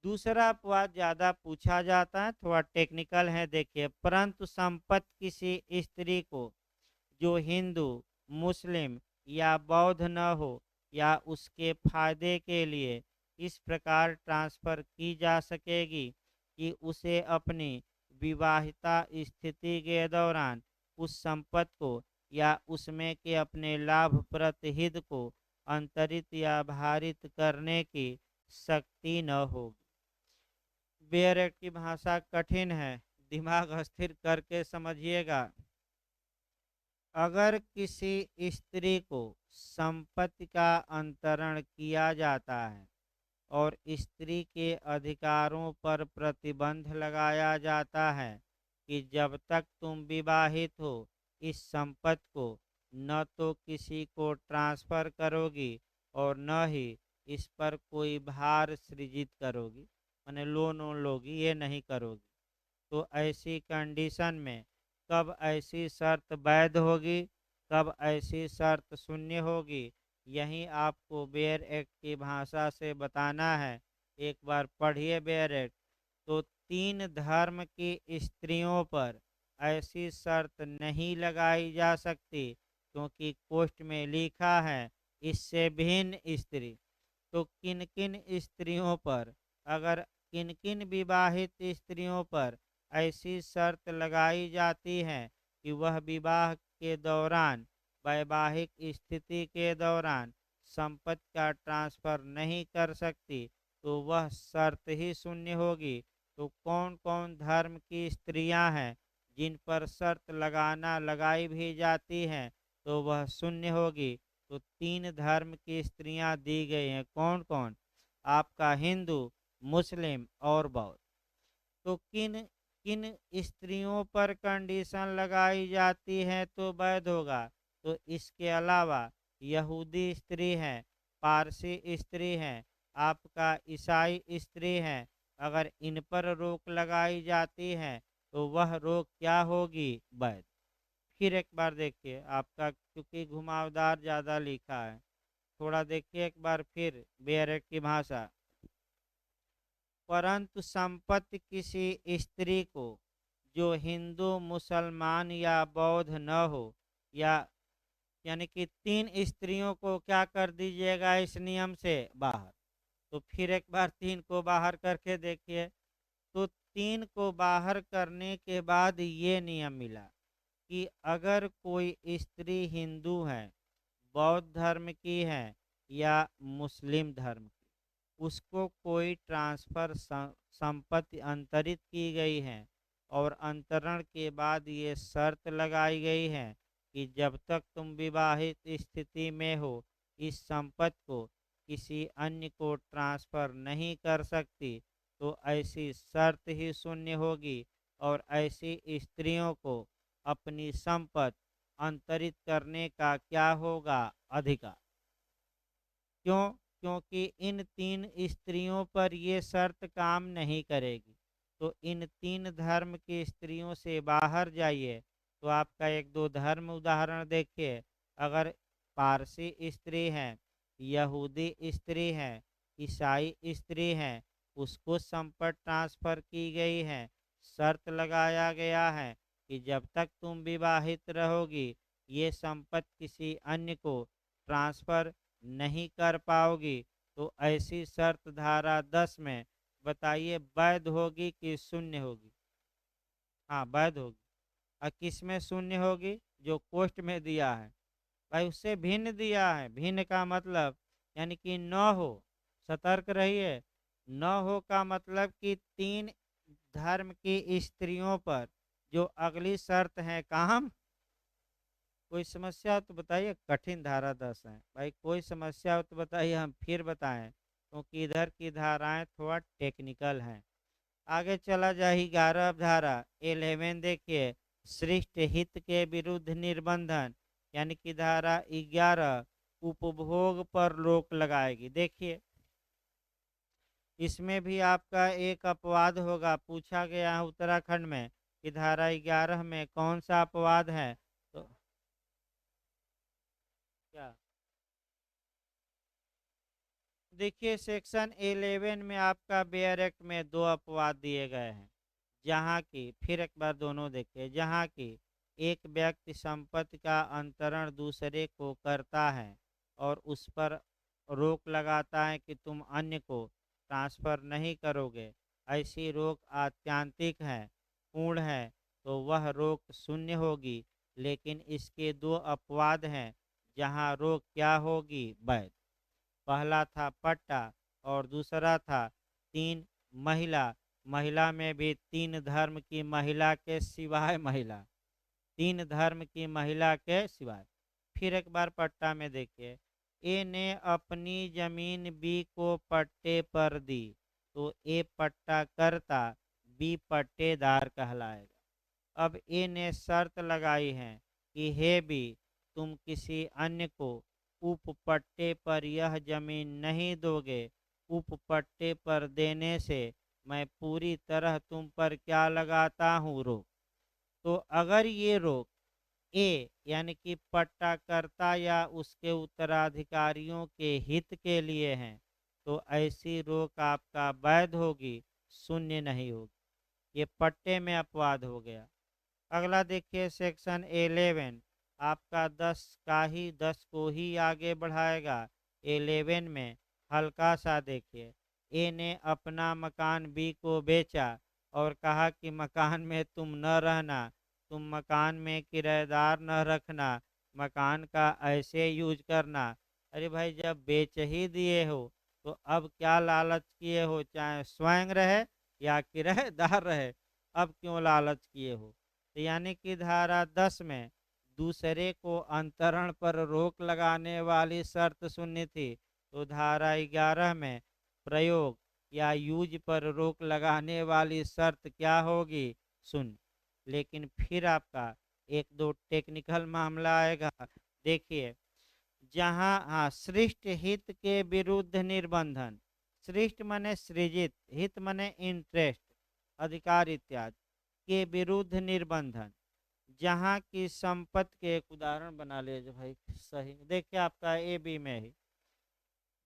दूसरा अपवाद ज्यादा पूछा जाता है, थोड़ा टेक्निकल है, देखिए, परंतु संपत्ति किसी स्त्री को जो हिंदू, मुस्लिम या बौद्ध न हो या उसके फायदे के लिए इस प्रकार ट्रांसफर की जा सकेगी कि उसे अपनी विवाहिता स्थिति के दौरान उस संपत्ति को या उसमें के अपने लाभप्रद हित को अंतरित या भारित करने की शक्ति न होगी। बेयर एक्ट की भाषा कठिन है, दिमाग स्थिर करके समझिएगा। अगर किसी स्त्री को संपत्ति का अंतरण किया जाता है और स्त्री के अधिकारों पर प्रतिबंध लगाया जाता है कि जब तक तुम विवाहित हो, इस संपत्ति को न तो किसी को ट्रांसफर करोगी और न ही इस पर कोई भार सृजित करोगी, माने लोन वोन लोगी, ये नहीं करोगी। तो ऐसी कंडीशन में कब ऐसी शर्त वैध होगी, कब ऐसी शर्त शून्य होगी, यही आपको बेयर एक्ट की भाषा से बताना है। एक बार पढ़िए बेयर एक्ट। तो तीन धर्म की स्त्रियों पर ऐसी शर्त नहीं लगाई जा सकती, क्योंकि कोष्ठ में लिखा है इससे भिन्न स्त्री। तो किन किन स्त्रियों पर, अगर किन किन विवाहित स्त्रियों पर ऐसी शर्त लगाई जाती है कि वह विवाह के दौरान, वैवाहिक स्थिति के दौरान संपत्ति का ट्रांसफर नहीं कर सकती, तो वह शर्त ही शून्य होगी। तो कौन कौन धर्म की स्त्रियां हैं जिन पर शर्त लगाई भी जाती हैं, तो वह शून्य होगी। तो तीन धर्म की स्त्रियां दी गई हैं, कौन कौन? आपका हिंदू, मुस्लिम और बौद्ध। तो किन किन स्त्रियों पर कंडीशन लगाई जाती है तो वैध होगा? तो इसके अलावा यहूदी स्त्री हैं, पारसी स्त्री हैं, आपका ईसाई स्त्री हैं। अगर इन पर रोक लगाई जाती है तो वह रोक क्या होगी? वैध। फिर एक बार देखिए, आपका क्योंकि घुमावदार ज़्यादा लिखा है, थोड़ा देखिए एक बार फिर बेयरट की भाषा। परंतु संपत्ति किसी स्त्री को जो हिंदू, मुसलमान या बौद्ध न हो, या यानी कि तीन स्त्रियों को क्या कर दीजिएगा इस नियम से बाहर। तो फिर एक बार तीन को बाहर करके देखिए। तो तीन को बाहर करने के बाद ये नियम मिला कि अगर कोई स्त्री हिंदू है, बौद्ध धर्म की है या मुस्लिम धर्म की, उसको कोई ट्रांसफर संपत्ति अंतरित की गई है और अंतरण के बाद ये शर्त लगाई गई है कि जब तक तुम विवाहित स्थिति में हो, इस संपत्ति को किसी अन्य को ट्रांसफर नहीं कर सकती, तो ऐसी शर्त ही शून्य होगी और ऐसी स्त्रियों को अपनी संपत्ति अंतरित करने का क्या होगा? अधिकार। क्यों? क्योंकि इन तीन स्त्रियों पर ये शर्त काम नहीं करेगी। तो इन तीन धर्म की स्त्रियों से बाहर जाइए, तो आपका एक दो धर्म उदाहरण देखिए। अगर पारसी स्त्री हैं, यहूदी स्त्री हैं, ईसाई स्त्री हैं, उसको संपत्ति ट्रांसफर की गई है, शर्त लगाया गया है कि जब तक तुम विवाहित रहोगी, ये संपत्ति किसी अन्य को ट्रांसफर नहीं कर पाओगी। तो ऐसी शर्त धारा 10 में बताइए वैध होगी कि शून्य होगी? हाँ, वैध होगी। और किस में शून्य होगी? जो कोष्ठ में दिया है। भाई उससे भिन्न दिया है, भिन्न का मतलब यानी कि न हो। सतर्क रहिए। न हो का मतलब कि तीन धर्म की स्त्रियों पर जो अगली शर्त है काम। कोई समस्या हो तो बताइए, कठिन धारा 10 है भाई, कोई समस्या हो तो बताइए, हम फिर बताएं, क्योंकि इधर की धाराएं थोड़ा टेक्निकल हैं। आगे चला जाए 11 धारा 11 देखिए, श्रेष्ठ हित के विरुद्ध निर्बंधन, यानी कि धारा 11 उपभोग पर रोक लगाएगी। देखिए इसमें भी आपका एक अपवाद होगा, पूछा गया है उत्तराखंड में कि धारा 11 में कौन सा अपवाद है। तो क्या देखिए, सेक्शन 11 में आपका बेयर एक्ट में दो अपवाद दिए गए हैं। जहाँ की फिर एक बार दोनों देखिए, जहाँ की एक व्यक्ति संपत्ति का अंतरण दूसरे को करता है और उस पर रोक लगाता है कि तुम अन्य को ट्रांसफर नहीं करोगे, ऐसी रोक आत्यांतिक है, पूर्ण है, तो वह रोक शून्य होगी। लेकिन इसके दो अपवाद हैं जहाँ रोक क्या होगी? वैध। पहला था पट्टा और दूसरा था तीन महिला। महिला में भी तीन धर्म की महिला के सिवाय महिला, तीन धर्म की महिला के सिवाय। फिर एक बार पट्टा में देखिए, ए ने अपनी जमीन बी को पट्टे पर दी, तो ए पट्टा करता, बी पट्टेदार कहलाएगा। अब ए ने शर्त लगाई है कि हे बी, तुम किसी अन्य को उप पट्टे पर यह जमीन नहीं दोगे। उप पट्टे पर देने से मैं पूरी तरह तुम पर क्या लगाता हूँ? रोक। तो अगर ये रोक ए यानी कि पट्टाकर्ता या उसके उत्तराधिकारियों के हित के लिए हैं, तो ऐसी रोक आपका वैध होगी, शून्य नहीं होगी। ये पट्टे में अपवाद हो गया। अगला देखिए सेक्शन 11, आपका 10 को ही आगे बढ़ाएगा। 11 में हल्का सा देखिए, ए ने अपना मकान बी को बेचा और कहा कि मकान में तुम न रहना, तुम मकान में किराएदार न रखना, मकान का ऐसे यूज करना। अरे भाई, जब बेच ही दिए हो तो अब क्या लालच किए हो, चाहे स्वयं रहे या किराएदार रहे, अब क्यों लालच किए हो। तो यानी कि धारा 10 में दूसरे को अंतरण पर रोक लगाने वाली शर्त सुननी थी, तो धारा 11 में प्रयोग या यूज पर रोक लगाने वाली शर्त क्या होगी, सुन। लेकिन फिर आपका एक दो टेक्निकल मामला आएगा। देखिए, जहाँ हाँ, सृष्ट हित के विरुद्ध निर्बंधन, सृष्ट मने सृजित, हित मने इंटरेस्ट, अधिकार इत्यादि, के विरुद्ध निर्बंधन, जहाँ की संपत्ति के एक उदाहरण बना लीजिए भाई। सही देखिए, आपका ए बी में ही,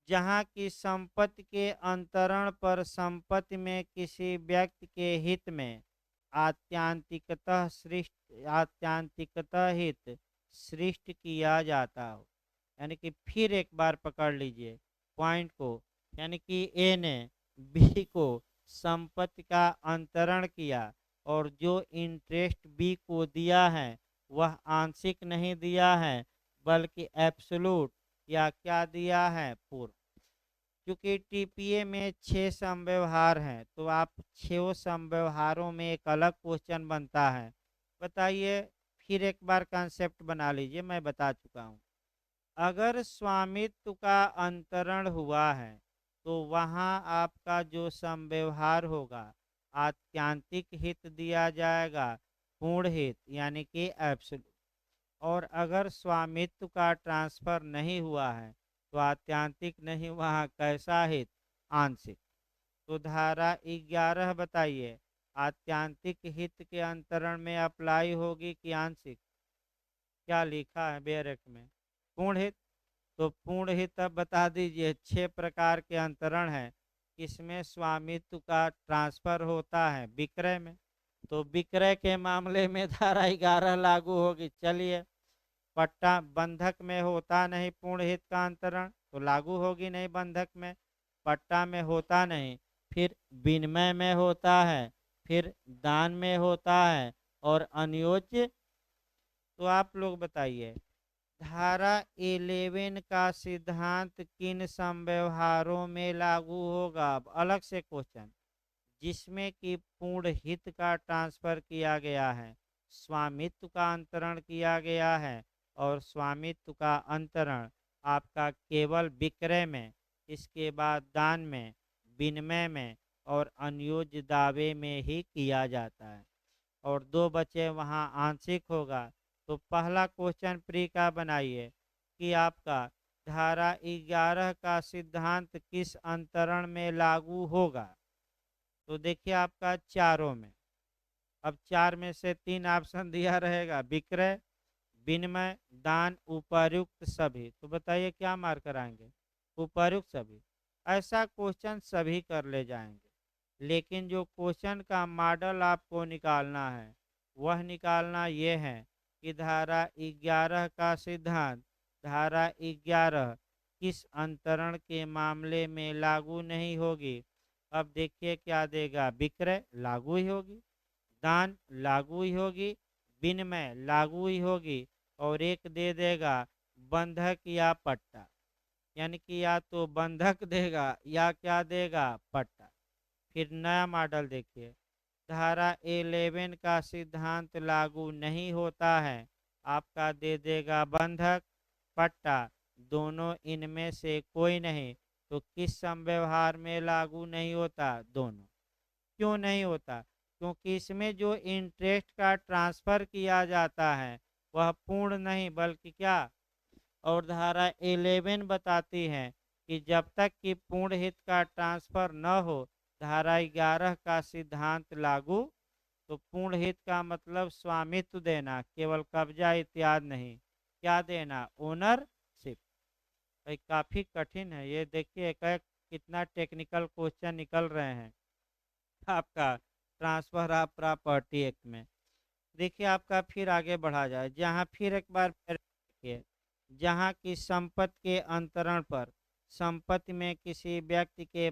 जहाँ की संपत्ति के अंतरण पर संपत्ति में किसी व्यक्ति के हित में आत्यांतिकतः हित सृष्ट किया जाता हो। यानी कि फिर एक बार पकड़ लीजिए पॉइंट को, यानी कि ए ने बी को संपत्ति का अंतरण किया और जो इंटरेस्ट बी को दिया है वह आंशिक नहीं दिया है, बल्कि एब्सोल्यूट या क्या दिया है, पूर्ण। क्योंकि टीपीए में 6 समव्यवहार हैं, तो आप 6 समव्यवहारों में एक अलग क्वेश्चन बनता है। बताइए, फिर एक बार कंसेप्ट बना लीजिए, मैं बता चुका हूँ। अगर स्वामित्व का अंतरण हुआ है तो वहाँ आपका जो समव्यवहार होगा, आत्यांतिक हित दिया जाएगा, पूर्ण हित यानी कि एब्सोल्यूट। और अगर स्वामित्व का ट्रांसफर नहीं हुआ है तो आत्यांतिक नहीं, वहाँ कैसा हित, आंशिक। तो धारा 11 बताइए, आत्यांतिक हित के अंतरण में अप्लाई होगी कि आंशिक। क्या लिखा है बेरेक में, पूर्ण हित। तो पूर्ण हित अब बता दीजिए, 6 प्रकार के अंतरण है, इसमें स्वामित्व का ट्रांसफर होता है विक्रय में, तो विक्रय के मामले में धारा 11 लागू होगी। चलिए, पट्टा बंधक में होता नहीं पूर्ण हित का अंतरण, तो लागू होगी नहीं बंधक में। पट्टा में होता नहीं, फिर विनिमय में होता है, फिर दान में होता है, और अन्योज्य। तो आप लोग बताइए, धारा 11 का सिद्धांत किन समव्यवहारों में लागू होगा। अब अलग से क्वेश्चन, जिसमें कि पूर्ण हित का ट्रांसफर किया गया है, स्वामित्व का अंतरण किया गया है, और स्वामित्व का अंतरण आपका केवल विक्रय में, इसके बाद दान में, विनिमय में और अन्योज्य दावे में ही किया जाता है। और 2 बचे वहाँ आंशिक होगा। तो पहला क्वेश्चन प्री का बनाइए कि आपका धारा 11 का सिद्धांत किस अंतरण में लागू होगा। तो देखिए, आपका चारों में। अब 4 में से 3 ऑप्शन दिया रहेगा, विक्रय, विनिमय, दान, उपर्युक्त सभी। तो बताइए क्या मार्क कराएंगे, उपर्युक्त सभी। ऐसा क्वेश्चन सभी कर ले जाएंगे, लेकिन जो क्वेश्चन का मॉडल आपको निकालना है वह निकालना ये है कि धारा 11 का सिद्धांत धारा 11 किस अंतरण के मामले में लागू नहीं होगी। अब देखिए क्या देगा, विक्रय लागू ही होगी, दान लागू ही होगी, विनिमय लागू ही होगी, और एक दे देगा बंधक या पट्टा। यानी कि या तो बंधक देगा या क्या देगा, पट्टा। फिर नया मॉडल देखिए, धारा 11 का सिद्धांत लागू नहीं होता है, आपका दे देगा बंधक, पट्टा, दोनों इनमें से कोई नहीं। तो किस समव्यवहार में लागू नहीं होता, दोनों। क्यों नहीं होता, क्योंकि इसमें जो इंटरेस्ट का ट्रांसफर किया जाता है वह पूर्ण नहीं बल्कि क्या, और धारा 11 बताती है कि जब तक कि पूर्ण हित का ट्रांसफर न हो धारा 11 का सिद्धांत लागू। तो पूर्ण हित का मतलब स्वामित्व देना, केवल कब्जा इत्यादि नहीं, क्या देना, ओनरशिप। भाई काफी कठिन है ये, देखिए कितना टेक्निकल क्वेश्चन निकल रहे हैं आपका ट्रांसफर ऑफ प्रॉपर्टी एक्ट में। देखिए आपका फिर आगे बढ़ा जाए, जहाँ फिर एक बार फिर देखिए, जहाँ की संपत्ति के अंतरण पर संपत्ति में किसी व्यक्ति के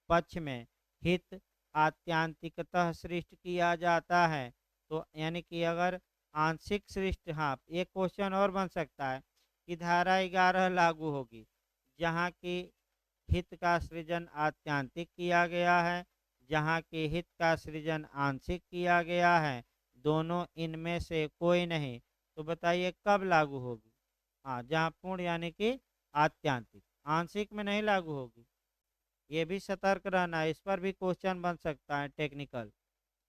पक्ष में हित आत्यांतिकतः सृष्टि किया जाता है, तो यानी कि अगर आंशिक सृष्टि, हाँ एक क्वेश्चन और बन सकता है कि धारा 11 लागू होगी, जहाँ की हित का सृजन आत्यांतिक किया गया है, जहाँ की हित का सृजन आंशिक किया गया है, दोनों इनमें से कोई नहीं, तो बताइए कब लागू होगी। हाँ, जहाँ पूर्ण यानी कि आत्यांतिक, आंशिक में नहीं लागू होगी। ये भी सतर्क रहना है, इस पर भी क्वेश्चन बन सकता है टेक्निकल।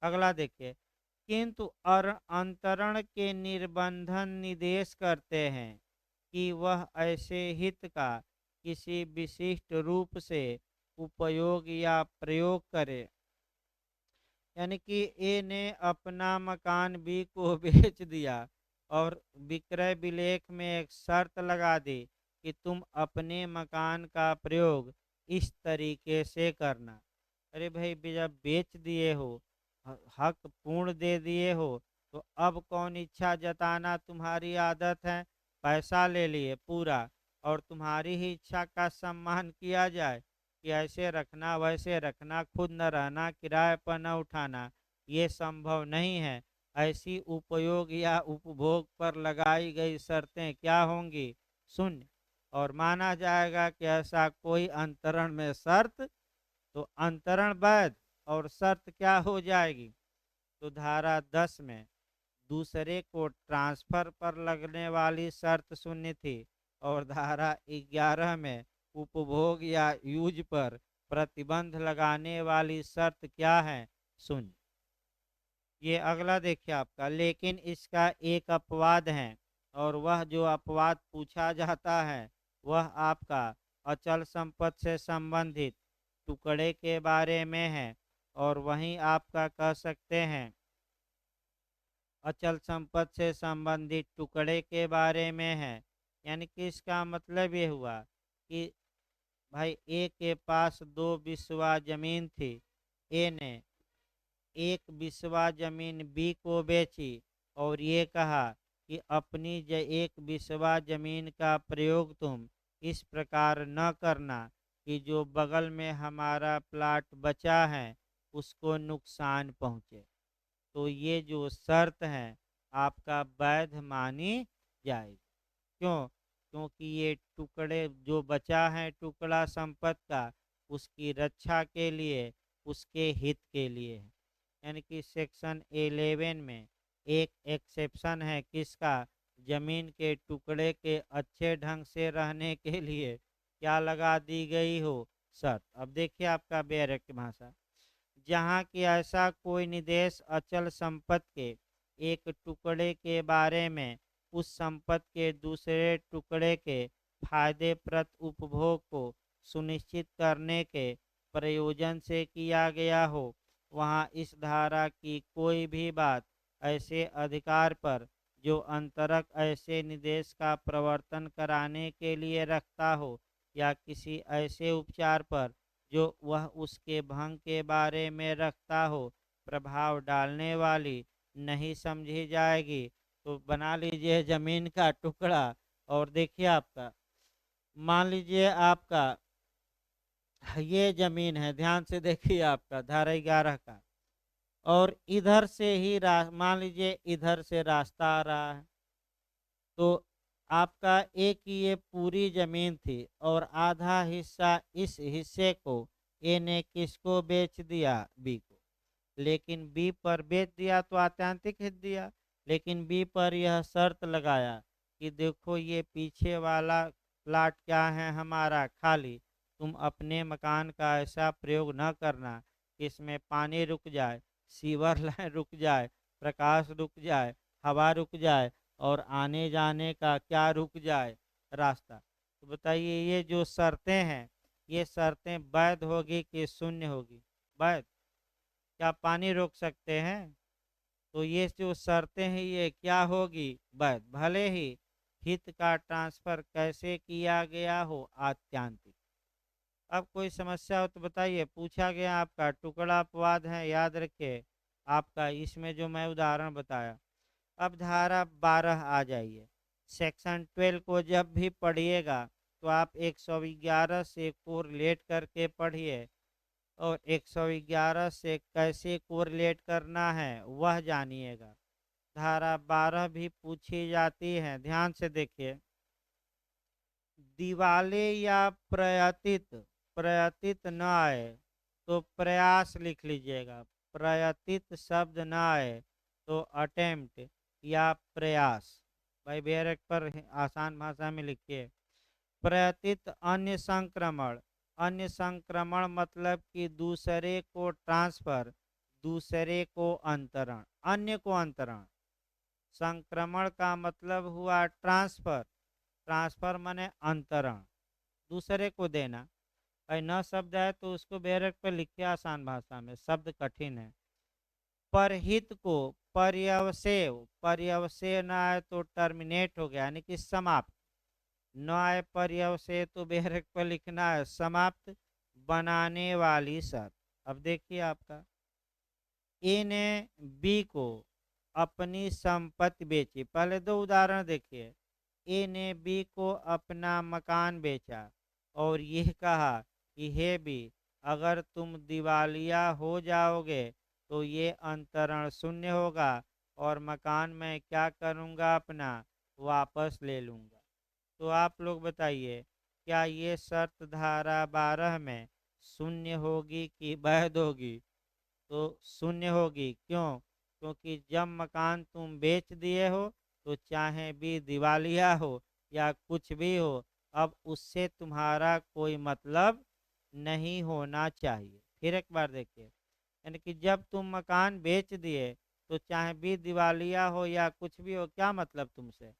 अगला देखिए, किंतु अंतरण के निर्बंधन निर्देश करते हैं कि वह ऐसे हित का किसी विशिष्ट रूप से उपयोग या प्रयोग करे, यानी कि ए ने अपना मकान बी को बेच दिया और विक्रय विलेख में एक शर्त लगा दी कि तुम अपने मकान का प्रयोग इस तरीके से करना। अरे भाई, जब बेच दिए हो, हक पूर्ण दे दिए हो, तो अब कौन इच्छा जताना तुम्हारी आदत है। पैसा ले लिए पूरा, और तुम्हारी ही इच्छा का सम्मान किया जाए कि ऐसे रखना वैसे रखना, खुद न रहना, किराए पर न उठाना, ये संभव नहीं है। ऐसी उपयोग या उपभोग पर लगाई गई शर्तें क्या होंगी, शून्य। और माना जाएगा कि ऐसा कोई अंतरण में शर्त, तो अंतरण वैध और शर्त क्या हो जाएगी, तो धारा 10 में दूसरे को ट्रांसफर पर लगने वाली शर्त शून्य थी, और धारा 11 में उपभोग या यूज पर प्रतिबंध लगाने वाली शर्त क्या है, शून्य। ये अगला देखिए आपका, लेकिन इसका एक अपवाद है, और वह जो अपवाद पूछा जाता है वह आपका अचल संपत्ति से संबंधित टुकड़े के बारे में है। और वहीं आपका कह सकते हैं अचल संपत्ति से संबंधित टुकड़े के बारे में है, यानी कि इसका मतलब ये हुआ कि भाई ए के पास 2 बिस्वा जमीन थी, ए ने एक बिस्वा जमीन बी को बेची और ये कहा कि अपनी एक बिस्वा जमीन का प्रयोग तुम इस प्रकार न करना कि जो बगल में हमारा प्लाट बचा है उसको नुकसान पहुंचे। तो ये जो शर्त है आपका वैध मानी जाएगी। क्यों? क्योंकि ये टुकड़े जो बचा है टुकड़ा संपत्ति का, उसकी रक्षा के लिए, उसके हित के लिए है। यानी कि सेक्शन 11 में एक एक्सेप्शन है, किसका, जमीन के टुकड़े के अच्छे ढंग से रहने के लिए क्या लगा दी गई हो, शर्त। अब देखिए आपका बैरक भाषा, जहाँ की ऐसा कोई निर्देश अचल संपत्ति के एक टुकड़े के बारे में उस संपत्ति के दूसरे टुकड़े के फायदेप्रद उपभोग को सुनिश्चित करने के प्रयोजन से किया गया हो, वहाँ इस धारा की कोई भी बात ऐसे अधिकार पर जो अंतरक ऐसे निर्देश का प्रवर्तन कराने के लिए रखता हो, या किसी ऐसे उपचार पर जो वह उसके भंग के बारे में रखता हो, प्रभाव डालने वाली नहीं समझी जाएगी। तो बना लीजिए जमीन का टुकड़ा, और देखिए आपका, मान लीजिए आपका ये जमीन है, ध्यान से देखिए आपका धारा 11 का, और इधर से ही मान लीजिए इधर से रास्ता आ रहा है, तो आपका एक ये पूरी जमीन थी और आधा हिस्सा इस हिस्से को ए ने किसको बेच दिया, बी को। लेकिन बी पर बेच दिया तो आत्यांतिक हित दिया, लेकिन बी पर यह शर्त लगाया कि देखो ये पीछे वाला प्लाट क्या है हमारा, खाली, तुम अपने मकान का ऐसा प्रयोग न करना कि इसमें पानी रुक जाए, सीवर लाइन रुक जाए, प्रकाश रुक जाए, हवा रुक जाए, और आने जाने का क्या रुक जाए, रास्ता। तो बताइए ये जो शर्तें हैं, ये शर्तें वैध होगी कि शून्य होगी, वैध। क्या पानी रोक सकते हैं? तो ये जो शर्तें हैं ये क्या होगी, वैध, भले ही हित का ट्रांसफर कैसे किया गया हो, आत्यांतिक। अब कोई समस्या हो तो बताइए। पूछा गया आपका टुकड़ा अपवाद है, याद रखिए आपका इसमें जो मैं उदाहरण बताया। अब धारा 12 आ जाइए। सेक्शन 12 को जब भी पढ़िएगा तो आप 111 से कोरिलेट करके पढ़िए, और 111 से कैसे कोरिलेट करना है वह जानिएगा। धारा 12 भी पूछी जाती है, ध्यान से देखिए। दिवाले या प्रयतित, प्रयतित न आए तो प्रयास लिख लीजिएगा। प्रयतित शब्द न आए तो अटेम्प्ट या प्रयास। भाई बेरक पर आसान भाषा में लिखिए। प्रयतित अन्य संक्रमण, अन्य संक्रमण मतलब कि दूसरे को ट्रांसफर, दूसरे को अंतरण, अन्य को अंतरण। संक्रमण का मतलब हुआ ट्रांसफर, ट्रांसफर माने अंतरण, दूसरे को देना। और न शब्द है तो उसको बेरक पर लिखिए आसान भाषा में, शब्द कठिन है। परहित को पर्यवसेव, पर्यवसेव न आए तो टर्मिनेट हो गया यानी कि समाप्त। न आए पर्यवसेव तो बेरक पर लिखना है समाप्त, बनाने वाली शर्त। अब देखिए आपका, ए ने बी को अपनी संपत्ति बेची। पहले दो उदाहरण देखिए। ए ने बी को अपना मकान बेचा और यह कहा कि हे बी, अगर तुम दिवालिया हो जाओगे तो ये अंतरण शून्य होगा और मकान मैं क्या करूँगा, अपना वापस ले लूँगा। तो आप लोग बताइए, क्या ये शर्त धारा 12 में शून्य होगी कि वैध होगी? तो शून्य होगी। क्यों? क्योंकि जब मकान तुम बेच दिए हो तो चाहे भी दिवालिया हो या कुछ भी हो, अब उससे तुम्हारा कोई मतलब नहीं होना चाहिए। फिर एक बार देखिए, यानी कि जब तुम मकान बेच दिए तो चाहे भी दिवालिया हो या कुछ भी हो, क्या मतलब तुमसे।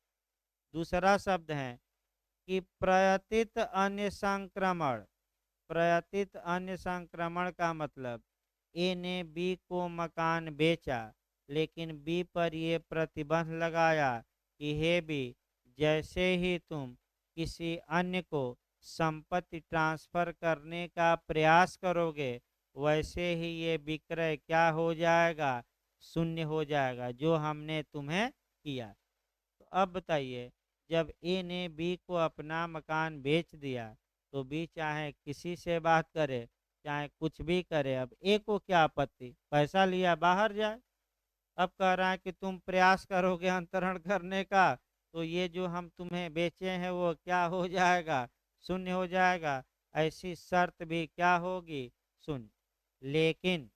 दूसरा शब्द है कि प्रयतित अन्य संक्रमण, प्रयतित अन्य संक्रमण का मतलब ए ने बी को मकान बेचा, लेकिन बी पर ये प्रतिबंध लगाया कि हे बी, जैसे ही तुम किसी अन्य को संपत्ति ट्रांसफर करने का प्रयास करोगे वैसे ही ये विक्रय क्या हो जाएगा, शून्य हो जाएगा, जो हमने तुम्हें किया। तो अब बताइए, जब ए ने बी को अपना मकान बेच दिया तो बी चाहे किसी से बात करे चाहे कुछ भी करे, अब ए को क्या आपत्ति, पैसा लिया बाहर जाए। अब कह रहा है कि तुम प्रयास करोगे अंतरण करने का तो ये जो हम तुम्हें बेचे हैं वो क्या हो जाएगा, शून्य हो जाएगा। ऐसी शर्त भी क्या होगी, शून्य। लेकिन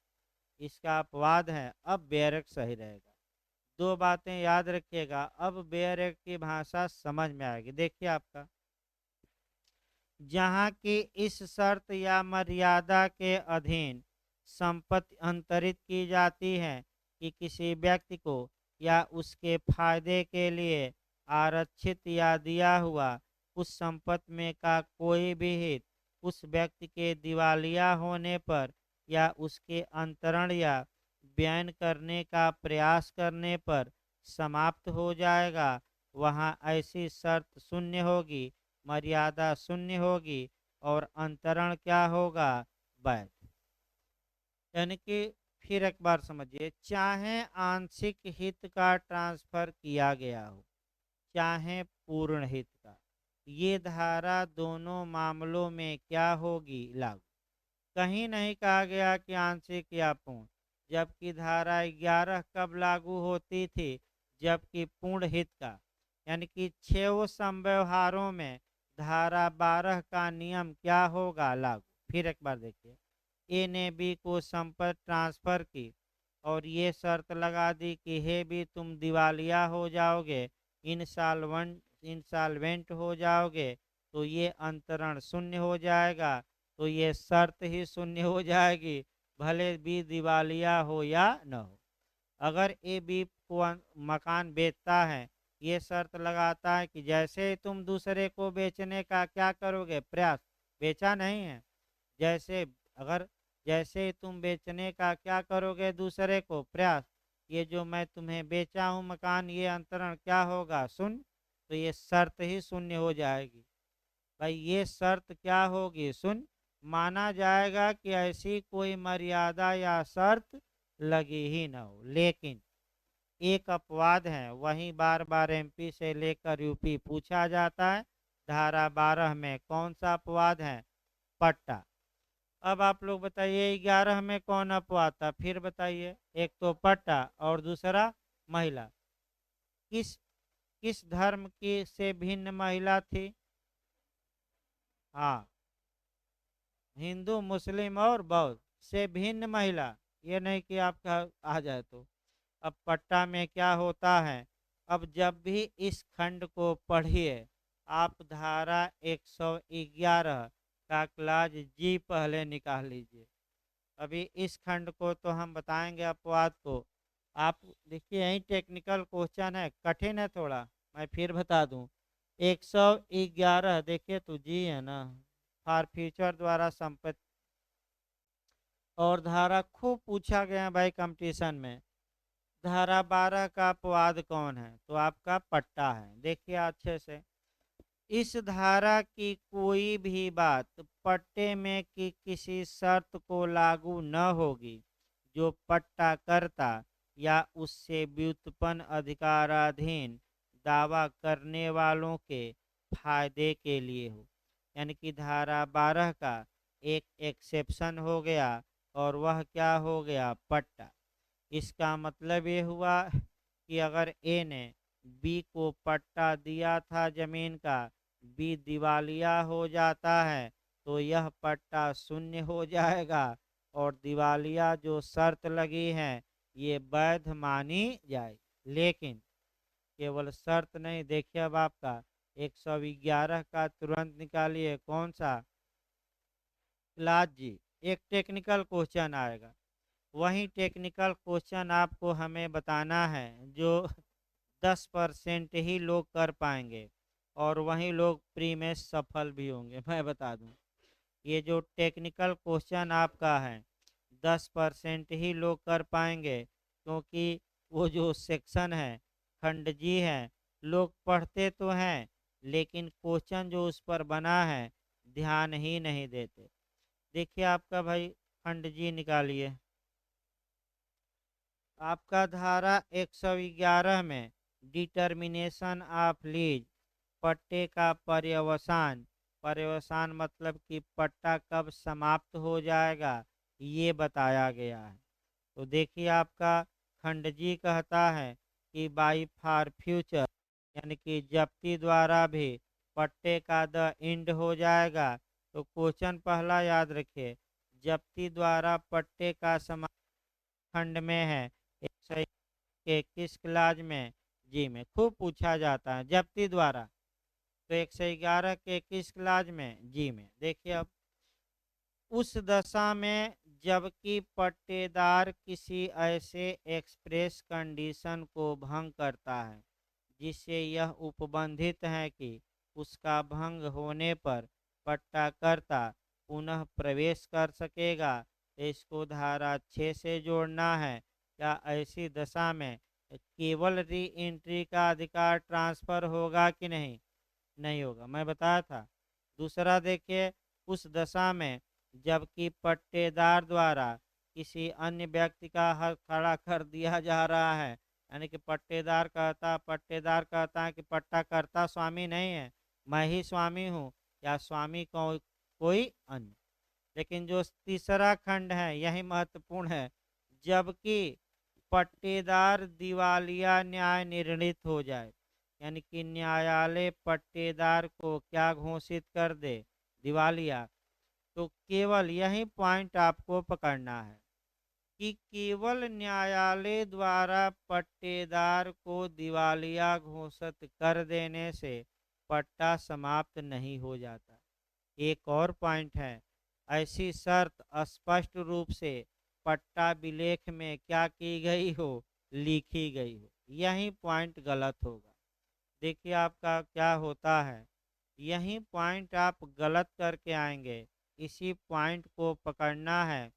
इसका अपवाद है, अब बेरक सही रहेगा। दो बातें याद रखिएगा, अब बेरक की भाषा समझ में आएगी। देखिए आपका, जहाँ की इस शर्त या मर्यादा के अधीन संपत्ति अंतरित की जाती है कि किसी व्यक्ति को या उसके फायदे के लिए आरक्षित या दिया हुआ उस संपत्ति में का कोई भी हित उस व्यक्ति के दिवालिया होने पर या उसके अंतरण या बयान करने का प्रयास करने पर समाप्त हो जाएगा, वहाँ ऐसी शर्त शून्य होगी, मर्यादा शून्य होगी और अंतरण क्या होगा, वैध। यानी कि फिर एक बार समझिए, चाहे आंशिक हित का ट्रांसफर किया गया हो चाहे पूर्ण हित का, ये धारा दोनों मामलों में क्या होगी, लागू। कहीं नहीं कहा गया कि आंशिक या पूर्ण, जबकि धारा 11 कब लागू होती थी, जबकि पूर्ण हित का, यानी कि 6 संव्यवहारों में धारा 12 का नियम क्या होगा, लागू। फिर एक बार देखिए, ए ने बी को संपत्ति ट्रांसफर की और ये शर्त लगा दी कि हे बी, तुम दिवालिया हो जाओगे, इंसॉल्वेंट हो जाओगे तो ये अंतरण शून्य हो जाएगा, तो ये शर्त ही शून्य हो जाएगी, भले बी दिवालिया हो या न हो। अगर ए बी को मकान बेचता है, ये शर्त लगाता है कि जैसे ही तुम दूसरे को बेचने का क्या करोगे, प्रयास, बेचा नहीं है, जैसे अगर जैसे ही तुम बेचने का क्या करोगे दूसरे को, प्रयास, ये जो मैं तुम्हें बेचा हूँ मकान ये अंतरण क्या होगा, शून्य, तो ये शर्त ही शून्य हो जाएगी। भाई ये शर्त क्या होगी, शून्य। माना जाएगा कि ऐसी कोई मर्यादा या शर्त लगी ही न हो। लेकिन एक अपवाद है, वहीं बार बार एमपी से लेकर यूपी पूछा जाता है। धारा 12 में कौन सा अपवाद है? पट्टा। अब आप लोग बताइए 11 में कौन अपवाद था, फिर बताइए। एक तो पट्टा और दूसरा महिला। किस किस धर्म की से भिन्न महिला थी? हाँ, हिंदू, मुस्लिम और बौद्ध से भिन्न महिला। ये नहीं कि आपका आ जाए तो। अब पट्टा में क्या होता है? अब जब भी इस खंड को पढ़िए, आप धारा 111 का क्लाज जी पहले निकाल लीजिए। अभी इस खंड को तो हम बताएंगे अपवाद को। आप देखिए, यही टेक्निकल क्वेश्चन है, कठिन है थोड़ा, मैं फिर बता दूं। 111 देखिए तो जी है ना, फॉर फ्यूचर द्वारा संपत्ति। और धारा खूब पूछा गया भाई कंपटीशन में। धारा 12 का अपवाद कौन है? तो आपका पट्टा है। देखिए अच्छे से, इस धारा की कोई भी बात पट्टे में की किसी शर्त को लागू न होगी जो पट्टा करता या उससे व्युत्पन्न अधिकाराधीन दावा करने वालों के फायदे के लिए हो। यानी कि धारा 12 का एक एक्सेप्शन हो गया, और वह क्या हो गया? पट्टा। इसका मतलब ये हुआ कि अगर ए ने बी को पट्टा दिया था जमीन का, बी दिवालिया हो जाता है तो यह पट्टा शून्य हो जाएगा, और दिवालिया जो शर्त लगी है ये वैध मानी जाएगी। लेकिन केवल शर्त नहीं, देखिए अब आपका 111 का तुरंत निकालिए, कौन सा? क्लास जी। एक टेक्निकल क्वेश्चन आएगा, वही टेक्निकल क्वेश्चन आपको हमें बताना है जो 10% ही लोग कर पाएंगे, और वही लोग प्री में सफल भी होंगे। मैं बता दूं, ये जो टेक्निकल क्वेश्चन आपका है 10% ही लोग कर पाएंगे, क्योंकि वो जो सेक्शन है, खंड जी है, लोग पढ़ते तो हैं लेकिन क्वेश्चन जो उस पर बना है ध्यान ही नहीं देते। देखिए आपका भाई खंड जी निकालिए। आपका धारा 111 में डिटर्मिनेशन ऑफ लीज, पट्टे का पर्यवसान। पर्यवसान मतलब कि पट्टा कब समाप्त हो जाएगा, ये बताया गया है। तो देखिए आपका खंड जी कहता है कि बाई फॉर फ्यूचर, यानी कि जब्ती द्वारा भी पट्टे का द एंड हो जाएगा। तो क्वेश्चन पहला याद रखिए, जब्ती द्वारा पट्टे का समाप्त खंड में है 121 के किस क्लाज में? जी में। खूब पूछा जाता है जब्ती द्वारा, तो 111 के किस क्लाज में? जी में। देखिए अब, उस दशा में जबकि पट्टेदार किसी ऐसे एक्सप्रेस कंडीशन को भंग करता है जिससे यह उपबंधित है कि उसका भंग होने पर पट्टाकर्ता पुनः प्रवेश कर सकेगा, तो इसको धारा 6 से जोड़ना है। या ऐसी दशा में केवल री एंट्री का अधिकार ट्रांसफर होगा कि नहीं? नहीं होगा, मैं बताया था। दूसरा देखिए, उस दशा में जबकि पट्टेदार द्वारा किसी अन्य व्यक्ति का हक खड़ा कर दिया जा रहा है, यानी कि पट्टेदार कहता है कि पट्टा करता स्वामी नहीं है, मैं ही स्वामी हूँ, या स्वामी कोई अन्य। लेकिन जो तीसरा खंड है यही महत्वपूर्ण है, जबकि पट्टेदार दिवालिया न्याय निर्णित हो जाए, यानी कि न्यायालय पट्टेदार को क्या घोषित कर दे? दिवालिया। तो केवल यही पॉइंट आपको पकड़ना है कि केवल न्यायालय द्वारा पट्टेदार को दिवालिया घोषित कर देने से पट्टा समाप्त नहीं हो जाता। एक और पॉइंट है, ऐसी शर्त स्पष्ट रूप से पट्टा विलेख में क्या की गई हो? लिखी गई हो। यही पॉइंट गलत होगा। देखिए आपका क्या होता है, यही पॉइंट आप गलत करके आएंगे। इसी पॉइंट को पकड़ना है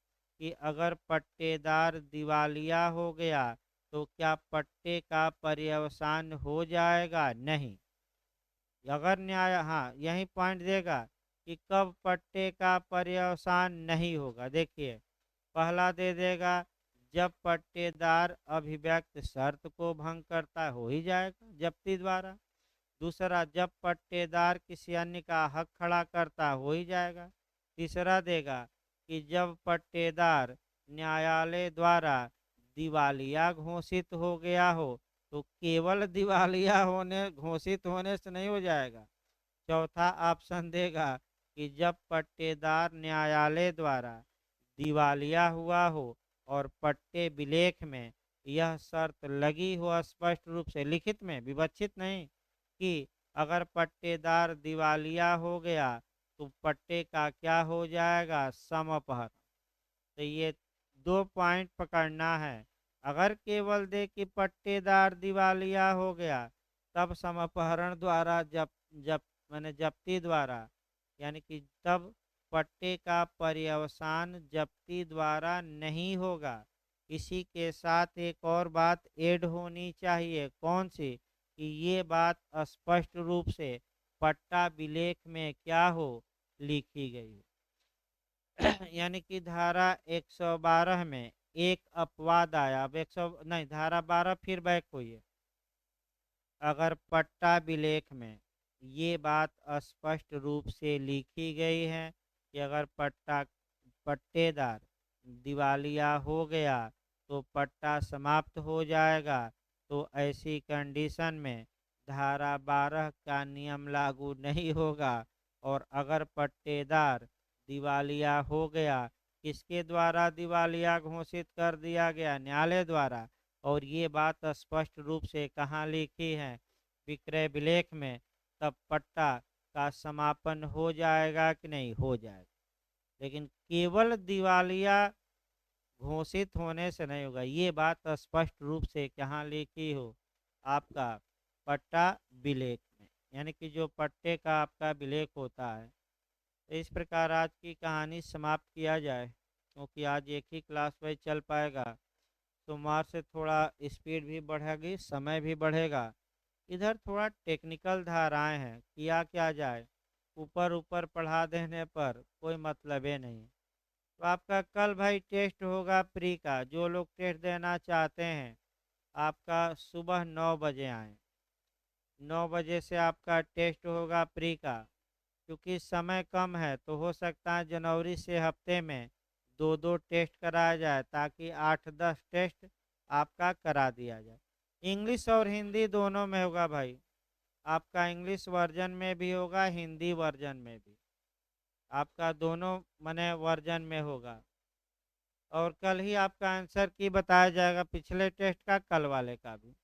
कि अगर पट्टेदार दिवालिया हो गया तो क्या पट्टे का पर्यवसान हो जाएगा? नहीं। अगर न्याय, हाँ यही पॉइंट देगा कि कब पट्टे का पर्यवसान नहीं होगा। देखिए, पहला दे देगा जब पट्टेदार अभिव्यक्त शर्त को भंग करता है, हो ही जाएगा जब्ती द्वारा। दूसरा, जब पट्टेदार किसी अन्य का हक खड़ा करता है, हो ही जाएगा। तीसरा देगा कि जब पट्टेदार न्यायालय द्वारा दिवालिया घोषित हो गया हो, तो केवल दिवालिया होने घोषित होने से नहीं हो जाएगा। चौथा ऑप्शन देगा कि जब पट्टेदार न्यायालय द्वारा दिवालिया हुआ हो और पट्टे विलेख में यह शर्त लगी हो स्पष्ट रूप से, लिखित में, विवक्षित नहीं, कि अगर पट्टेदार दिवालिया हो गया तो पट्टे का क्या हो जाएगा, समअपहरण। तो ये 2 पॉइंट पकड़ना है। अगर केवल दे कि पट्टेदार दिवालिया हो गया, तब समअपहरण द्वारा जब मैंने जब्ती द्वारा, यानी कि तब पट्टे का पर्यवसान जब्ती द्वारा नहीं होगा। इसी के साथ एक और बात ऐड होनी चाहिए, कौन सी, कि ये बात स्पष्ट रूप से पट्टा विलेख में क्या हो, लिखी गई हो। यानी कि धारा 112 में एक अपवाद आया। अब 100 नहीं, धारा 12 फिर बैक हुई है। अगर पट्टा विलेख में ये बात स्पष्ट रूप से लिखी गई है कि अगर पट्टेदार दिवालिया हो गया तो पट्टा समाप्त हो जाएगा, तो ऐसी कंडीशन में धारा 12 का नियम लागू नहीं होगा। और अगर पट्टेदार दिवालिया हो गया, किसके द्वारा दिवालिया घोषित कर दिया गया, न्यायालय द्वारा, और ये बात स्पष्ट रूप से कहाँ लिखी है, विक्रय विलेख में, तब पट्टा का समापन हो जाएगा कि नहीं, हो जाएगा। लेकिन केवल दिवालिया घोषित होने से नहीं होगा, ये बात स्पष्ट रूप से कहाँ लिखी हो, आपका पट्टा विलेख में, यानी कि जो पट्टे का आपका विलेख होता है। तो इस प्रकार आज की कहानी समाप्त किया जाए, क्योंकि आज एक ही क्लास वाइज चल पाएगा। सोमवार से थोड़ा स्पीड भी बढ़ेगी, समय भी बढ़ेगा। इधर थोड़ा टेक्निकल धाराएं हैं, किया क्या जाए, ऊपर ऊपर पढ़ा देने पर कोई मतलब ही नहीं। तो आपका कल भाई टेस्ट होगा प्री का। जो लोग टेस्ट देना चाहते हैं, आपका सुबह 9 बजे आए। 9 बजे से आपका टेस्ट होगा प्री का। क्योंकि समय कम है तो हो सकता है जनवरी से हफ्ते में 2-2 टेस्ट कराया जाए, ताकि 8-10 टेस्ट आपका करा दिया जाए। इंग्लिश और हिंदी दोनों में होगा भाई। आपका इंग्लिश वर्जन में भी होगा, हिंदी वर्जन में भी, आपका दोनों मने वर्जन में होगा। और कल ही आपका आंसर की बताया जाएगा, पिछले टेस्ट का, कल वाले का भी।